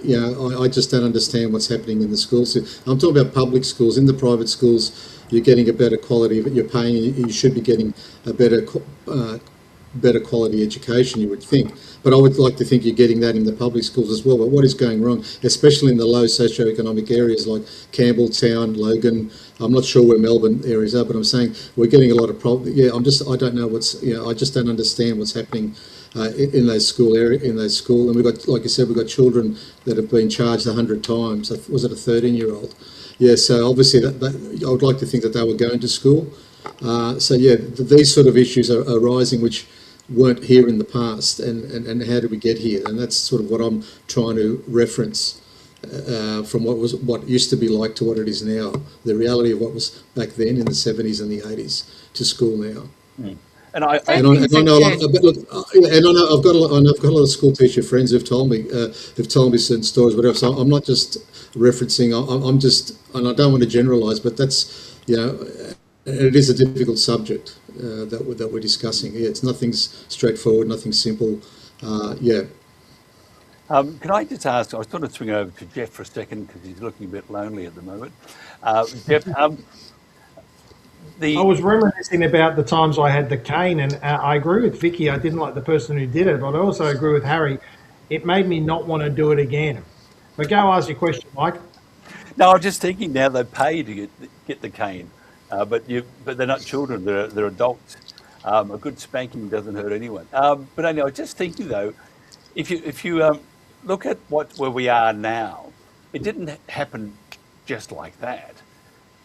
you know, I just don't understand what's happening in the schools. I'm talking about public schools. In the private schools, you're getting a better quality of it. You're paying, you should be getting a better quality education, you would think. But I would like to think you're getting that in the public schools as well. But what is going wrong, especially in the low socioeconomic areas like Campbelltown, Logan? I'm not sure where Melbourne areas are, but I'm saying we're getting a lot of problems. Yeah, I don't know I just don't understand what's happening in those schools. And we've got, like you said, we've got children that have been charged 100 times. Was it a 13-year-old? Yeah, so obviously I would like to think that they were going to school. So yeah, these sort of issues are rising, which weren't here in the past, and how did we get here? And that's sort of what I'm trying to reference from what used to be like to what it is now. The reality of what was back then in the 70s and the 80s to school now. And I, Same And I, things and I that know, you, look, and I know I've got a lot of school teacher friends who've told me certain stories, whatever. So I'm not just referencing. I'm just, and I don't want to generalise, but that's, it is a difficult subject that we're discussing. Yeah, it's nothing's straightforward, nothing simple. Yeah. can I just ask? I was going to swing over to Jeff for a second because he's looking a bit lonely at the moment. Jeff, I the was reminiscing about the times I had the cane, and I agree with Vicky. I didn't like the person who did it, but I also agree with Harry. It made me not want to do it again. But go ask your question, Mike. No, I'm just thinking now they pay to get the cane, but they're not children; they're adults. A good spanking doesn't hurt anyone. But anyway, I was just thinking though, if you look at where we are now, it didn't happen just like that.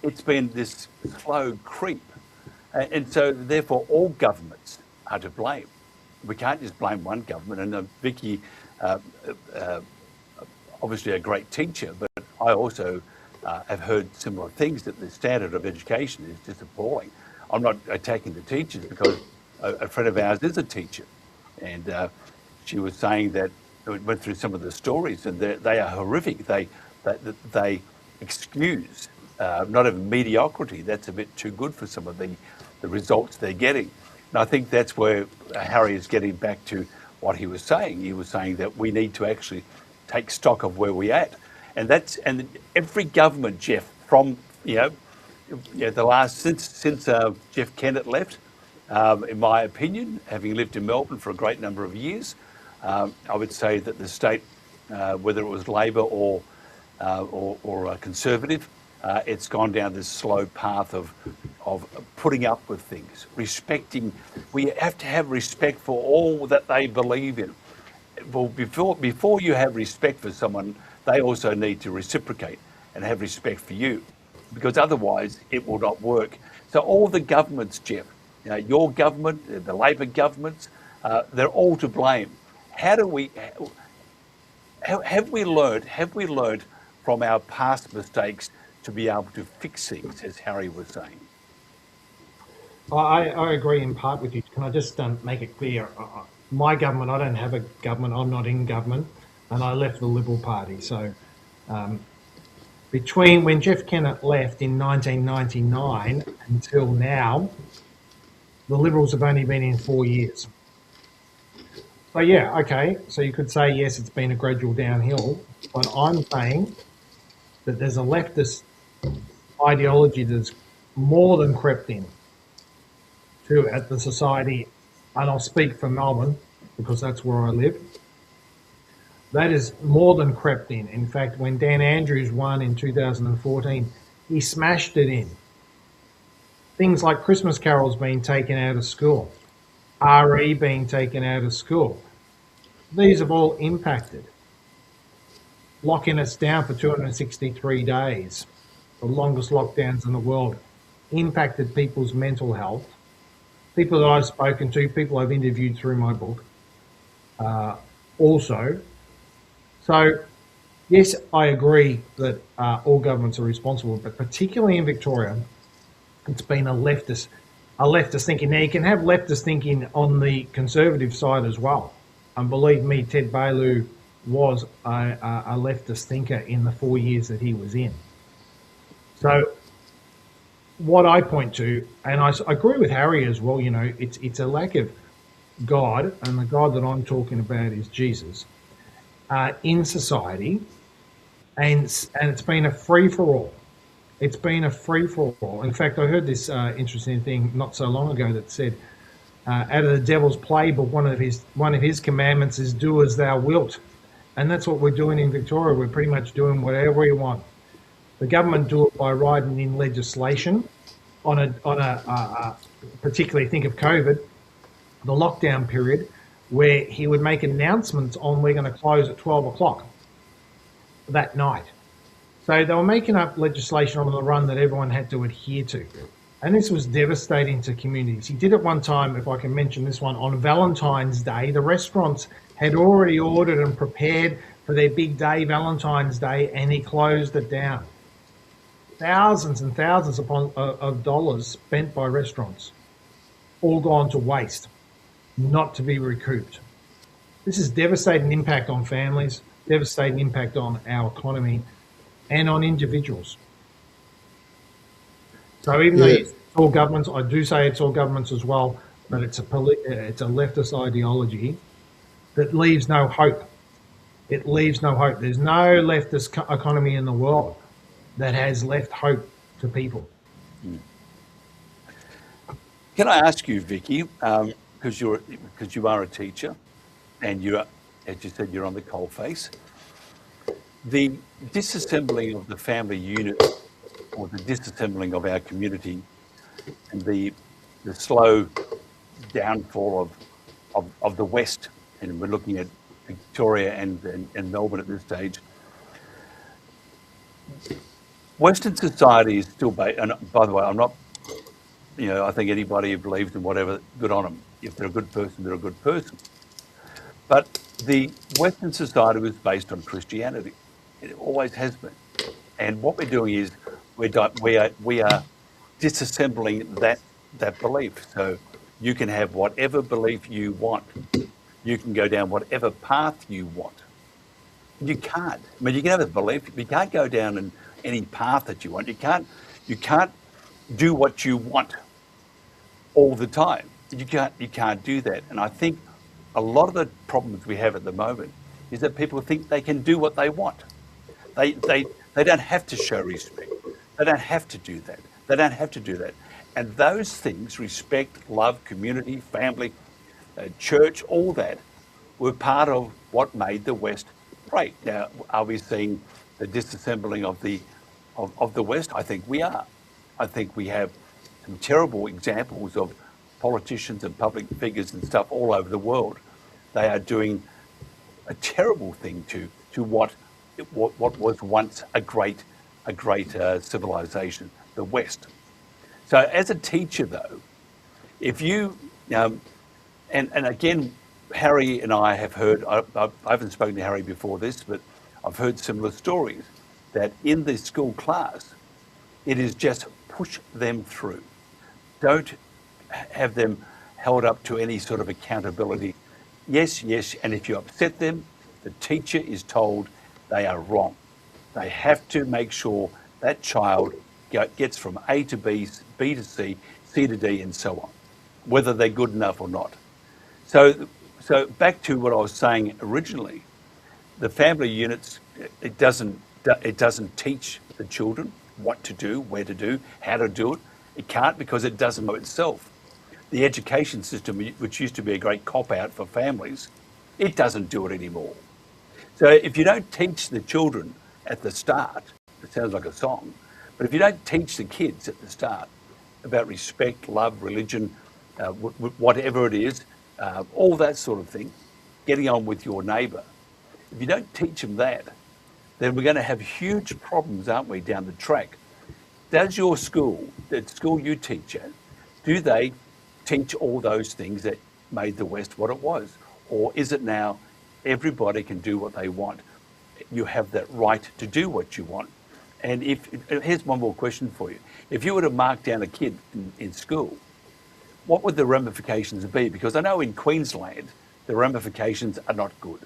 It's been this slow creep, and so therefore all governments are to blame. We can't just blame one government. And Vicky, uh, uh, obviously a great teacher, but I also have heard similar things that the standard of education is just appalling. I'm not attacking the teachers because a friend of ours is a teacher, and she was saying that we went through some of the stories, and they are horrific. They excuse not even mediocrity. That's a bit too good for some of the results they're getting. And I think that's where Harry is getting back to what he was saying. He was saying that we need to actually take stock of where we're at, and every government, Jeff, from the last since Jeff Kennett left, in my opinion, having lived in Melbourne for a great number of years, I would say that the state, whether it was Labor or Conservative, it's gone down this slow path of putting up with things, respecting. We have to have respect for all that they believe in. Well, before you have respect for someone, they also need to reciprocate and have respect for you, because otherwise it will not work. So all the governments, Jeff, your government, the Labor governments, they're all to blame. How do we? Have we learned? Have we learned from our past mistakes to be able to fix things, as Harry was saying? I agree in part with you. Can I just make it clear? My government, I don't have a government. I'm not in government, and I left the Liberal Party. So between when Jeff Kennett left in 1999 until now, the Liberals have only been in 4 years. So yeah, okay. So you could say yes, it's been a gradual downhill, but I'm saying that there's a leftist ideology that's more than crept in to at the society, and I'll speak for Melbourne because that's where I live. That is more than crept in. In fact, when Dan Andrews won in 2014, He smashed it in. Things like Christmas carols being taken out of school, RE being taken out of school. These have all impacted. Locking us down for 263 days, the longest lockdowns in the world, impacted people's mental health. People that I've spoken to, people I've interviewed through my book, also. So, yes, I agree that all governments are responsible, but particularly in Victoria, it's been a leftist thinking. Now, you can have leftist thinking on the conservative side as well. And believe me, Ted Baillieu was a leftist thinker in the 4 years that he was in. So what I point to, and I agree with Harry as well, it's a lack of God, and the God that I'm talking about is Jesus, in society, and it's been a free-for-all. It's been a free-for-all. In fact, I heard this interesting thing not so long ago that said, out of the devil's playbook, one of his commandments is "do as thou wilt," and that's what we're doing in Victoria. We're pretty much doing whatever we want. The government do it by writing in legislation on a particularly think of COVID, the lockdown period, where he would make announcements on we're going to close at 12 o'clock that night. So they were making up legislation on the run that everyone had to adhere to. And this was devastating to communities. He did it one time, if I can mention this one, on Valentine's Day. The restaurants had already ordered and prepared for their big day, Valentine's Day, and he closed it down. Thousands and thousands of dollars spent by restaurants, all gone to waste, not to be recouped. This is devastating impact on families, devastating impact on our economy, and on individuals. So even though it's all governments, I do say it's all governments as well, but it's a leftist ideology that leaves no hope. It leaves no hope. There's no leftist economy in the world that has left hope to people. Can I ask you, Vicky, because you are a teacher, and as you said, you're on the coalface. The disassembling of the family unit, or the disassembling of our community, and the slow downfall of the West, and we're looking at Victoria and Melbourne at this stage. Western society is still based, and by the way, I'm not, I think anybody who believes in whatever, good on them. If they're a good person, they're a good person. But the Western society was based on Christianity. It always has been. And what we're doing is we are disassembling that belief. So you can have whatever belief you want. You can go down whatever path you want. You can't. I mean, you can have a belief. You can't go down any path that you want. You can't do what you want all the time. You can't do that. And I think a lot of the problems we have at the moment is that people think they can do what they want. They don't have to show respect. They don't have to do that. They don't have to do that. And those things, respect, love, community, family, church, all that, were part of what made the West great. Now, are we seeing the disassembling of the West? I think we are. I think we have some terrible examples of politicians and public figures and stuff all over the world. They are doing a terrible thing to what was once a great civilization, the West. So as a teacher, though, if you and again, Harry and I have heard. I haven't spoken to Harry before this, but I've heard similar stories that in the school class, it is just push them through. Don't have them held up to any sort of accountability. Yes, and if you upset them, the teacher is told they are wrong. They have to make sure that child gets from A to B, B to C, C to D, and so on, whether they're good enough or not. So back to what I was saying originally, the family units, it doesn't teach the children what to do, where to do, how to do it. It can't, because it doesn't know itself. The education system, which used to be a great cop-out for families, it doesn't do it anymore. So if you don't teach the children at the start, it sounds like a song, But if you don't teach the kids at the start about respect, love, religion, whatever it is, all that sort of thing, getting on with your neighbour, if you don't teach them that, then we're going to have huge problems, aren't we, down the track? Does your school, the school you teach at, do they teach all those things that made the West what it was? Or is it now everybody can do what they want? You have that right to do what you want. And here's one more question for you. If you were to mark down a kid in school, what would the ramifications be? Because I know in Queensland, the ramifications are not good.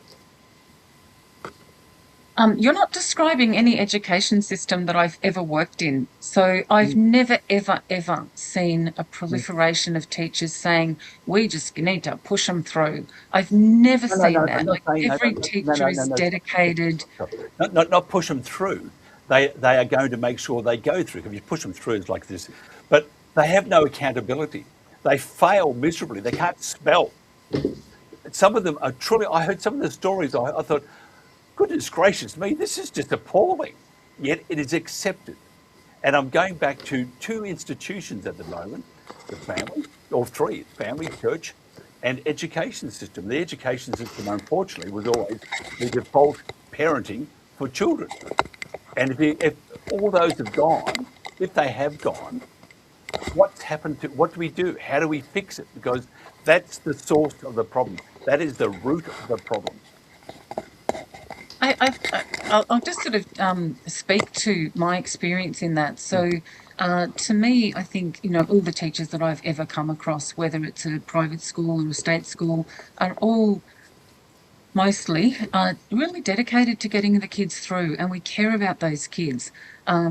You're not describing any education system that I've ever worked in. So I've never, ever, ever seen a proliferation of teachers saying, we just need to push them through. I've never seen that. Like every teacher is dedicated. Not push them through. They are going to make sure they go through. If you push them through, it's like this. But they have no accountability. They fail miserably. They can't spell. Some of them are truly, I heard some of the stories, I thought, goodness gracious me, this is just appalling. Yet it is accepted. And I'm going back to two institutions at the moment, the family, or three, family, church, and education system. The education system, unfortunately, was always the default parenting for children. And if all those have gone, if they have gone, what's happened to, what do we do? How do we fix it? Because that's the source of the problem. That is the root of the problem. I'll just sort of speak to my experience in that. So, to me, I think, all the teachers that I've ever come across, whether it's a private school or a state school, are all mostly really dedicated to getting the kids through, and we care about those kids.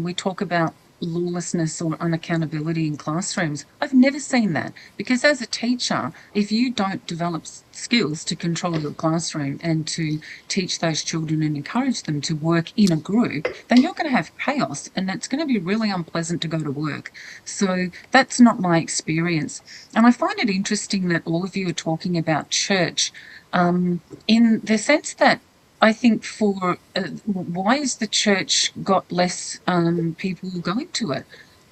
We talk about lawlessness or unaccountability in classrooms. I've never seen that, because as a teacher, if you don't develop skills to control your classroom and to teach those children and encourage them to work in a group, then you're going to have chaos, and that's going to be really unpleasant to go to work. So that's not my experience. And I find it interesting that all of you are talking about church, in the sense that I think why has the church got less people going to it?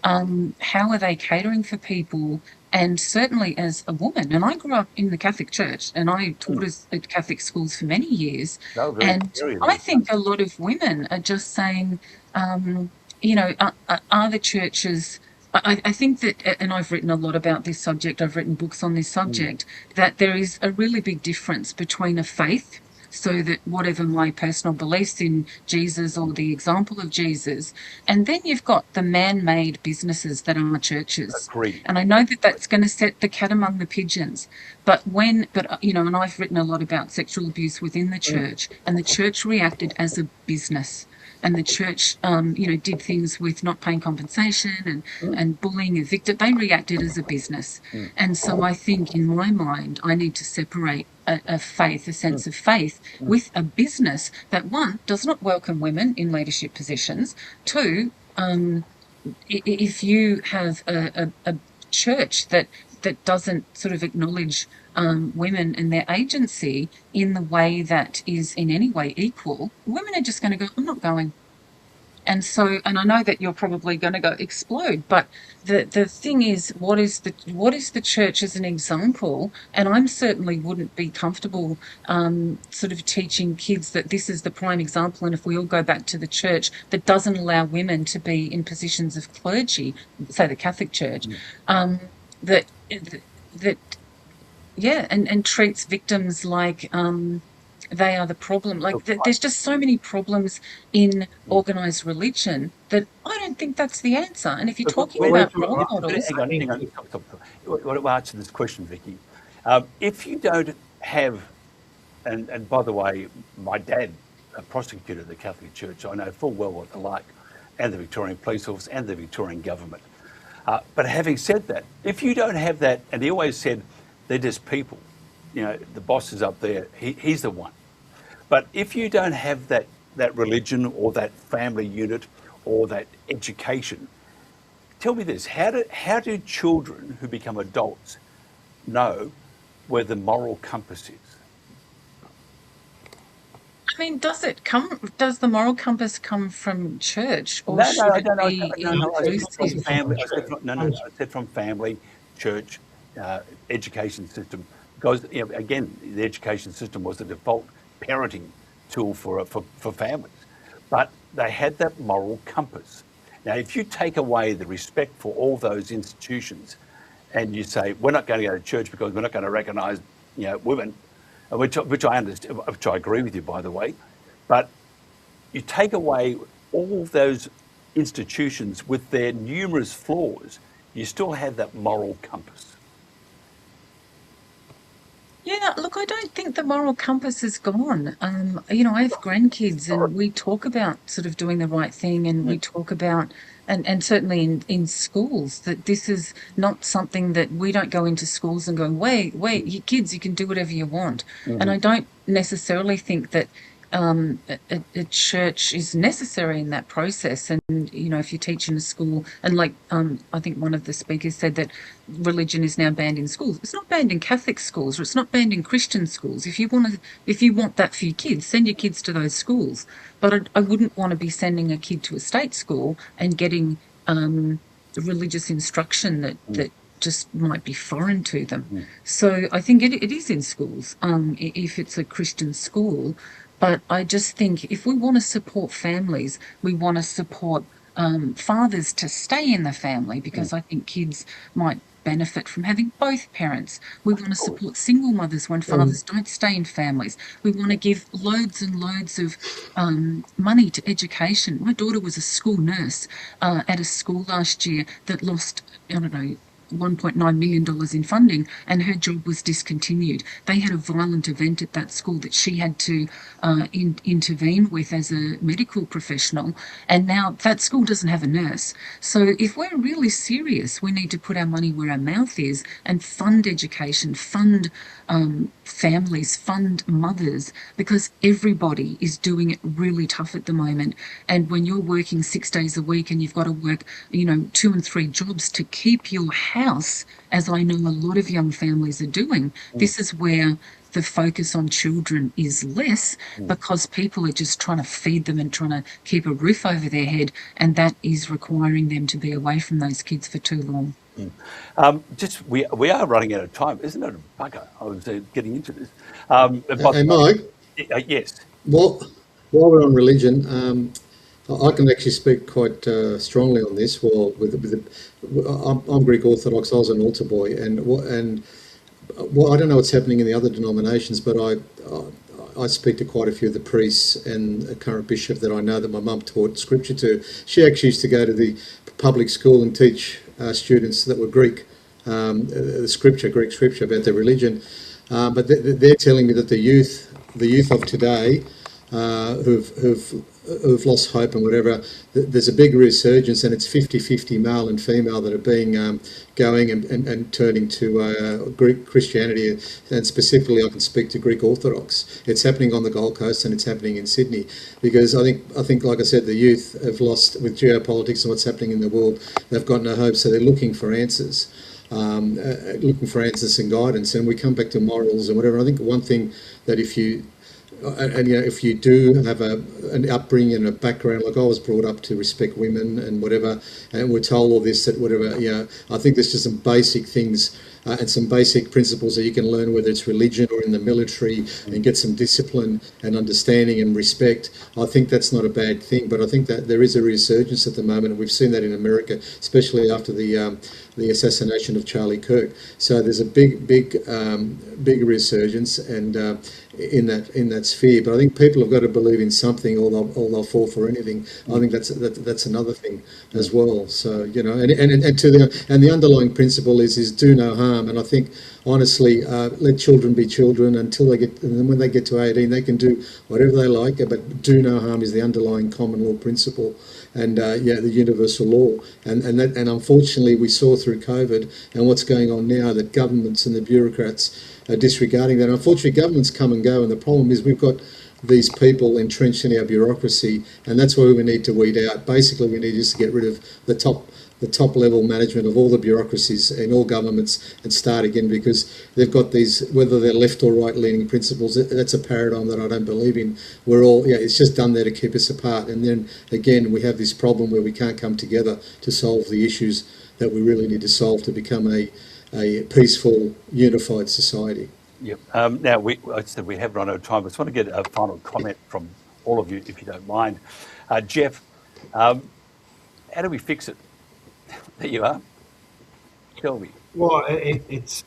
How are they catering for people? And certainly as a woman, and I grew up in the Catholic Church, and I taught at Catholic schools for many years, and I think a lot of women are just saying, are the churches... I think that, and I've written a lot about this subject, I've written books on this subject, that there is a really big difference between a faith, so that whatever my personal beliefs in Jesus or the example of Jesus, and then you've got the man-made businesses that are churches. Agreed. And I know that that's going to set the cat among the pigeons. But and I've written a lot about sexual abuse within the church, and the church reacted as a business. And the church, did things with not paying compensation and bullying, evicted. They reacted as a business. And so I think, in my mind, I need to separate a sense of faith, with a business that, one, does not welcome women in leadership positions. Two, if you have a church that doesn't sort of acknowledge women and their agency in the way that is in any way equal, women are just going to go, I'm not going. And so, and I know that you're probably going to go explode, but the thing is, what is the church as an example? And I certainly wouldn't be comfortable sort of teaching kids that this is the prime example, and if we all go back to the church that doesn't allow women to be in positions of clergy, say the Catholic Church, and treats victims like they are the problem. Like, there's just so many problems in organised religion that I don't think that's the answer. And if you're talking about role models... Hang on. Stop. I want to answer this question, Vicky. If you don't have, and by the way, my dad, a prosecutor of the Catholic Church, I know full well what they're like, and the Victorian Police Force and the Victorian government. But having said that, if you don't have that, and he always said, they're just people, the boss is up there, he's the one. But if you don't have that religion or that family unit or that education, tell me this, how do children who become adults know where the moral compass is? I mean, does the moral compass come from church, or No, no, should I it don't know. be No, I said from inclusive? family. I said Church. from, no, no, no. I said from family, church, education system. Because again, the education system was the default parenting tool for families, but they had that moral compass. Now, if you take away the respect for all those institutions, and you say we're not going to go to church because we're not going to recognise, women, which I understand, which I agree with you, by the way, but you take away all those institutions with their numerous flaws, you still have that moral compass. Yeah, look, I don't think the moral compass is gone. I have grandkids and we talk about sort of doing the right thing, and we talk about, and certainly in schools, that this is not something that we don't go into schools and go, wait, you kids, you can do whatever you want. And I don't necessarily think that a church is necessary in that process. And, if you teach in a school, and like I think one of the speakers said that religion is now banned in schools. It's not banned in Catholic schools, or it's not banned in Christian schools. If you want that for your kids, send your kids to those schools. But I wouldn't want to be sending a kid to a state school and getting religious instruction that just might be foreign to them. So I think it is in schools, if it's a Christian school. But I just think if we want to support families, we want to support fathers to stay in the family, because I think kids might benefit from having both parents. We want to support single mothers when fathers don't stay in families. We want to give loads and loads of money to education. My daughter was a school nurse at a school last year that lost, I don't know, $1.9 million in funding, and her job was discontinued. They had a violent event at that school that she had to intervene with as a medical professional, and now that school doesn't have a nurse. So if we're really serious, we need to put our money where our mouth is and fund education, fund families, fund mothers, because everybody is doing it really tough at the moment. And when you're working 6 days a week and you've got to work, 2 and 3 jobs to keep your house, as I know a lot of young families are doing, this is where the focus on children is less, because people are just trying to feed them and trying to keep a roof over their head, and that is requiring them to be away from those kids for too long. We are running out of time, isn't it a bugger? I was getting into this. Hey, Mike, Yes. while we're on religion, I can actually speak quite strongly on this. Well, I'm Greek Orthodox. I was an altar boy, and I don't know what's happening in the other denominations, but I speak to quite a few of the priests and a current bishop that I know that my mum taught scripture to. She actually used to go to the public school and teach students that were Greek, Greek scripture about their religion. But they're telling me that the youth of today, who've lost hope and whatever, there's a big resurgence, and it's 50-50 male and female that are being going and turning to Greek Christianity, and specifically I can speak to Greek Orthodox. It's happening on the Gold Coast and it's happening in Sydney, because I think like I said, the youth have lost, with geopolitics and what's happening in the world, they've got no hope, so they're looking for answers. Looking for answers and guidance, and we come back to morals and whatever. I think one thing that if you do have an upbringing and a background, like I was brought up to respect women and whatever, and we're told all this, that whatever, I think there's just some basic things and some basic principles that you can learn, whether it's religion or in the military, and get some discipline and understanding and respect. I think that's not a bad thing, but I think that there is a resurgence at the moment, and we've seen that in America, especially after the assassination of Charlie Kirk. So there's a big resurgence and in that sphere. But I think people have got to believe in something, or they'll fall for anything. I think that's another thing as well. So and the underlying principle is do no harm. And I think honestly, let children be children until they get, and then when they get to 18, they can do whatever they like. But do no harm is the underlying common law principle. And the universal law, and unfortunately we saw through COVID and what's going on now that governments and the bureaucrats are disregarding that. Unfortunately, governments come and go, and the problem is we've got these people entrenched in our bureaucracy, and that's where we need to weed out. Basically, we need just to get rid of the the top level management of all the bureaucracies in all governments and start again, because they've got these, whether they're left or right leaning principles, that's a paradigm that I don't believe in. We're all, yeah, it's just done there to keep us apart. And then again, we have this problem where we can't come together to solve the issues that we really need to solve to become a peaceful, unified society. Yep. Now, I said we have run out of time. I just want to get a final comment from all of you, if you don't mind. Jeff, how do we fix it? There you are. Tell me. Well, it's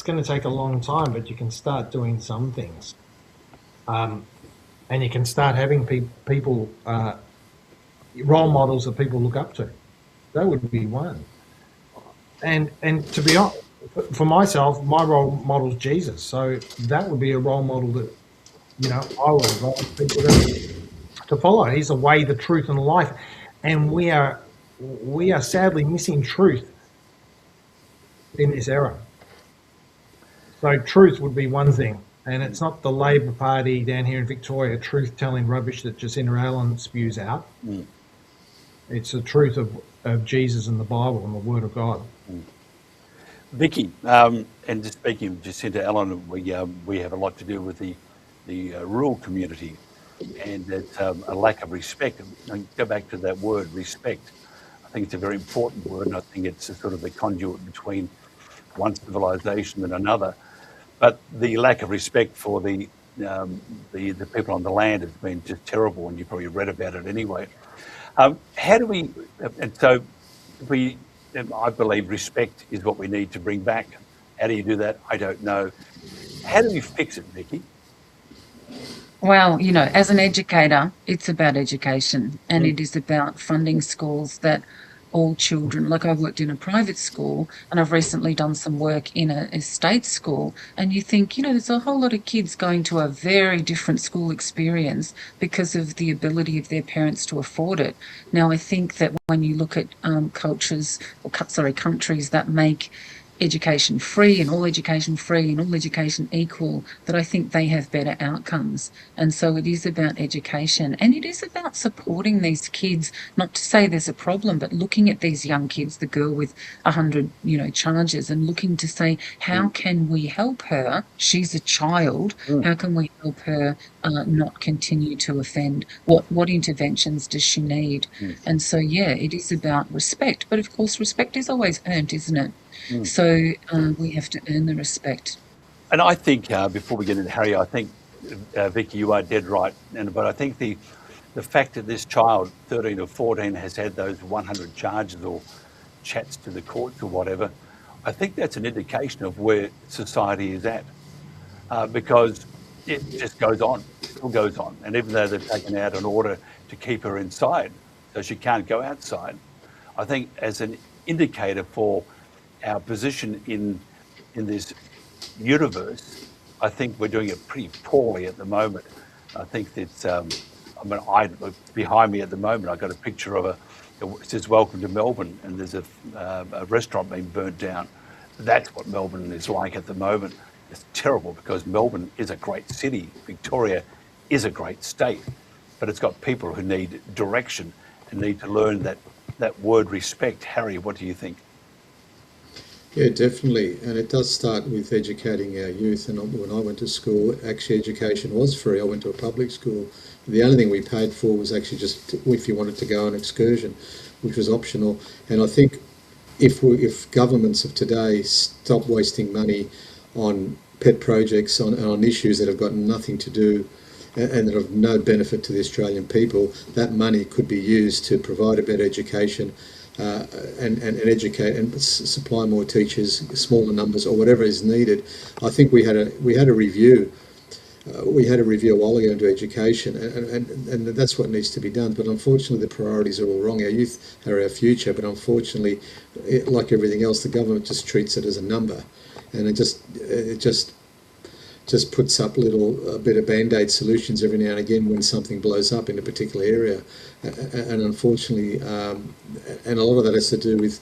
going to take a long time, but you can start doing some things, and you can start having people role models that people look up to. That would be one. And to be honest, for myself, my role model is Jesus. So that would be a role model that, I would advise people to follow. He's the way, the truth, and the life. And we are sadly missing truth in this era. So truth would be one thing. And it's not the Labor Party down here in Victoria truth-telling rubbish that Jacinda Allen spews out. Mm. It's the truth of Jesus and the Bible and the Word of God. Mm. Vicky, and just speaking of Jacinda Allen, we have a lot to do with the rural community, and it's a lack of respect. And go back to that word, respect. I think it's a very important word, and I think it's a sort of the conduit between one civilization and another. But the lack of respect for the people on the land has been just terrible, and you probably read about it anyway. How do we? And so we. I believe respect is what we need to bring back. How do you do that? I don't know. How do we fix it, Vicky? Well, as an educator, it's about education, and it is about funding schools that all children, like I've worked in a private school and I've recently done some work in a state school, and you think, there's a whole lot of kids going to a very different school experience because of the ability of their parents to afford it. Now, I think that when you look at countries that make education free and all education equal, that I think they have better outcomes. And so it is about education, and it is about supporting these kids, not to say there's a problem, but looking at these young kids, the girl with 100 charges, and looking to say, how can we help her? She's a child. How can we help her not continue to offend? What interventions does she need? And so it is about respect, but of course respect is always earned, isn't it? So we have to earn the respect. And I think, before we get into Harry, I think, Vicky, you are dead right. But I think the fact that this child, 13 or 14, has had those 100 charges or chats to the courts or whatever, I think that's an indication of where society is at. Because it just goes on, it still goes on. And even though they've taken out an order to keep her inside, so she can't go outside, I think as an indicator for our position in this universe, I think we're doing it pretty poorly at the moment. I think that, behind me at the moment, I've got a picture of it says "Welcome to Melbourne," and there's a restaurant being burnt down. That's what Melbourne is like at the moment. It's terrible because Melbourne is a great city. Victoria is a great state, but it's got people who need direction and need to learn that word respect. Harry, what do you think? Yeah, definitely. And it does start with educating our youth. And when I went to school, actually education was free. I went to a public school. The only thing we paid for was actually just if you wanted to go on an excursion, which was optional. And I think if governments of today stop wasting money on pet projects, on issues that have got nothing to do and that have no benefit to the Australian people, that money could be used to provide a better education, and educate and supply more teachers, smaller numbers, or whatever is needed. I think we had a review. We had a review a while ago into education, and that's what needs to be done. But unfortunately, the priorities are all wrong. Our youth are our future, but unfortunately, like everything else, the government just treats it as a number, and it just puts up a bit of band-aid solutions every now and again when something blows up in a particular area. And unfortunately, and a lot of that has to do with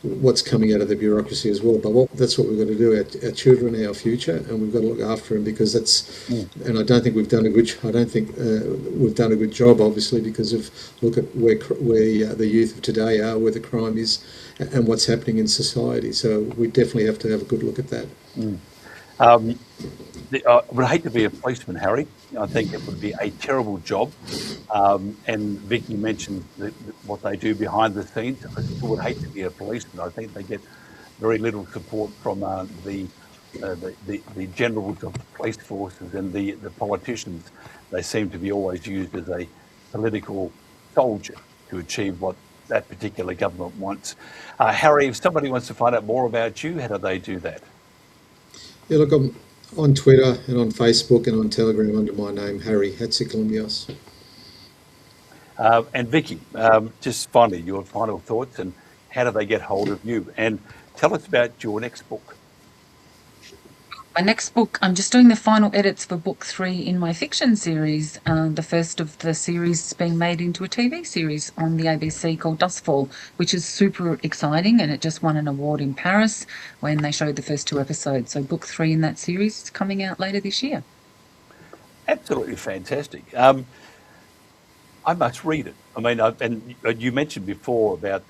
what's coming out of the bureaucracy as well. But that's what we've got to do. Our children are our future, and we've got to look after them, because that's. And I don't think we've done a good. I don't think we've done a good job, obviously, because of look at where the youth of today are, where the crime is, and what's happening in society. So we definitely have to have a good look at that. I would hate to be a policeman, Harry. I think it would be a terrible job. And Vicky mentioned what they do behind the scenes. I still would hate to be a policeman. I think they get very little support from the generals of the police forces and the politicians. They seem to be always used as a political soldier to achieve what that particular government wants. Harry, if somebody wants to find out more about you, how do they do that? Yeah, look, I'm on Twitter and on Facebook and on Telegram under my name, Harry Hatziklimios. And Vicky, just finally, your final thoughts and how do they get hold of you? And tell us about your next book. My next book, I'm just doing the final edits for book 3 in my fiction series. The first of the series is being made into a TV series on the ABC called Dustfall, which is super exciting, and it just won an award in Paris when they showed the first 2 episodes. So book 3 in that series is coming out later this year. Absolutely fantastic. I must read it. I mean, and you mentioned before about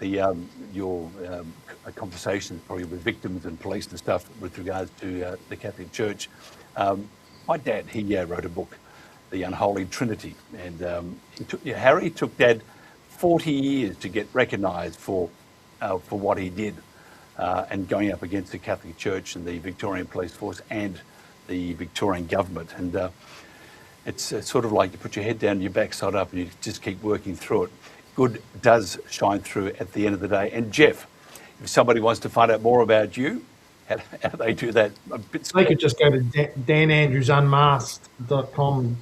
your conversations probably with victims and police and stuff with regards to the Catholic Church. My dad, he wrote a book, The Unholy Trinity, and Harry took Dad 40 years to get recognised for what he did, and going up against the Catholic Church and the Victorian Police Force and the Victorian government. And it's sort of like you put your head down, your backside up, and you just keep working through it. Good does shine through at the end of the day. And Jeff, if somebody wants to find out more about you, how do they do that? They could just go to danandrewsunmasked.com,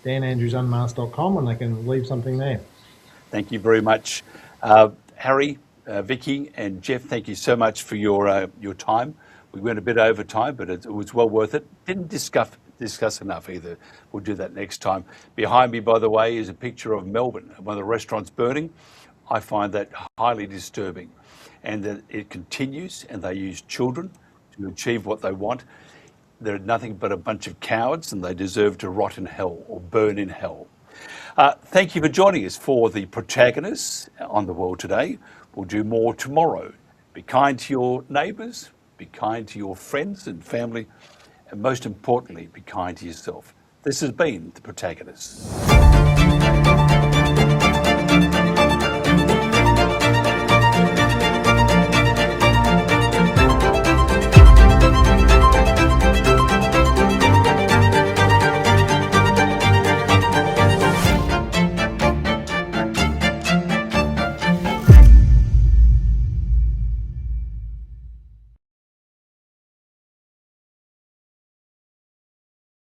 danandrewsunmasked.com, and they can leave something there. Thank you very much. Harry, Vicky and Jeff, thank you so much for your time. We went a bit over time, but it was well worth it. Didn't discuss enough either. We'll do that next time. Behind me, by the way, is a picture of Melbourne, one of the restaurants burning. I find that highly disturbing, and that it continues, and they use children to achieve what they want. They're nothing but a bunch of cowards, and they deserve to rot in hell or burn in hell. Thank you for joining us for the Protagonists on the World Today. We'll do more tomorrow. Be kind to your neighbours, be kind to your friends and family, and most importantly, be kind to yourself. This has been The Protagonists.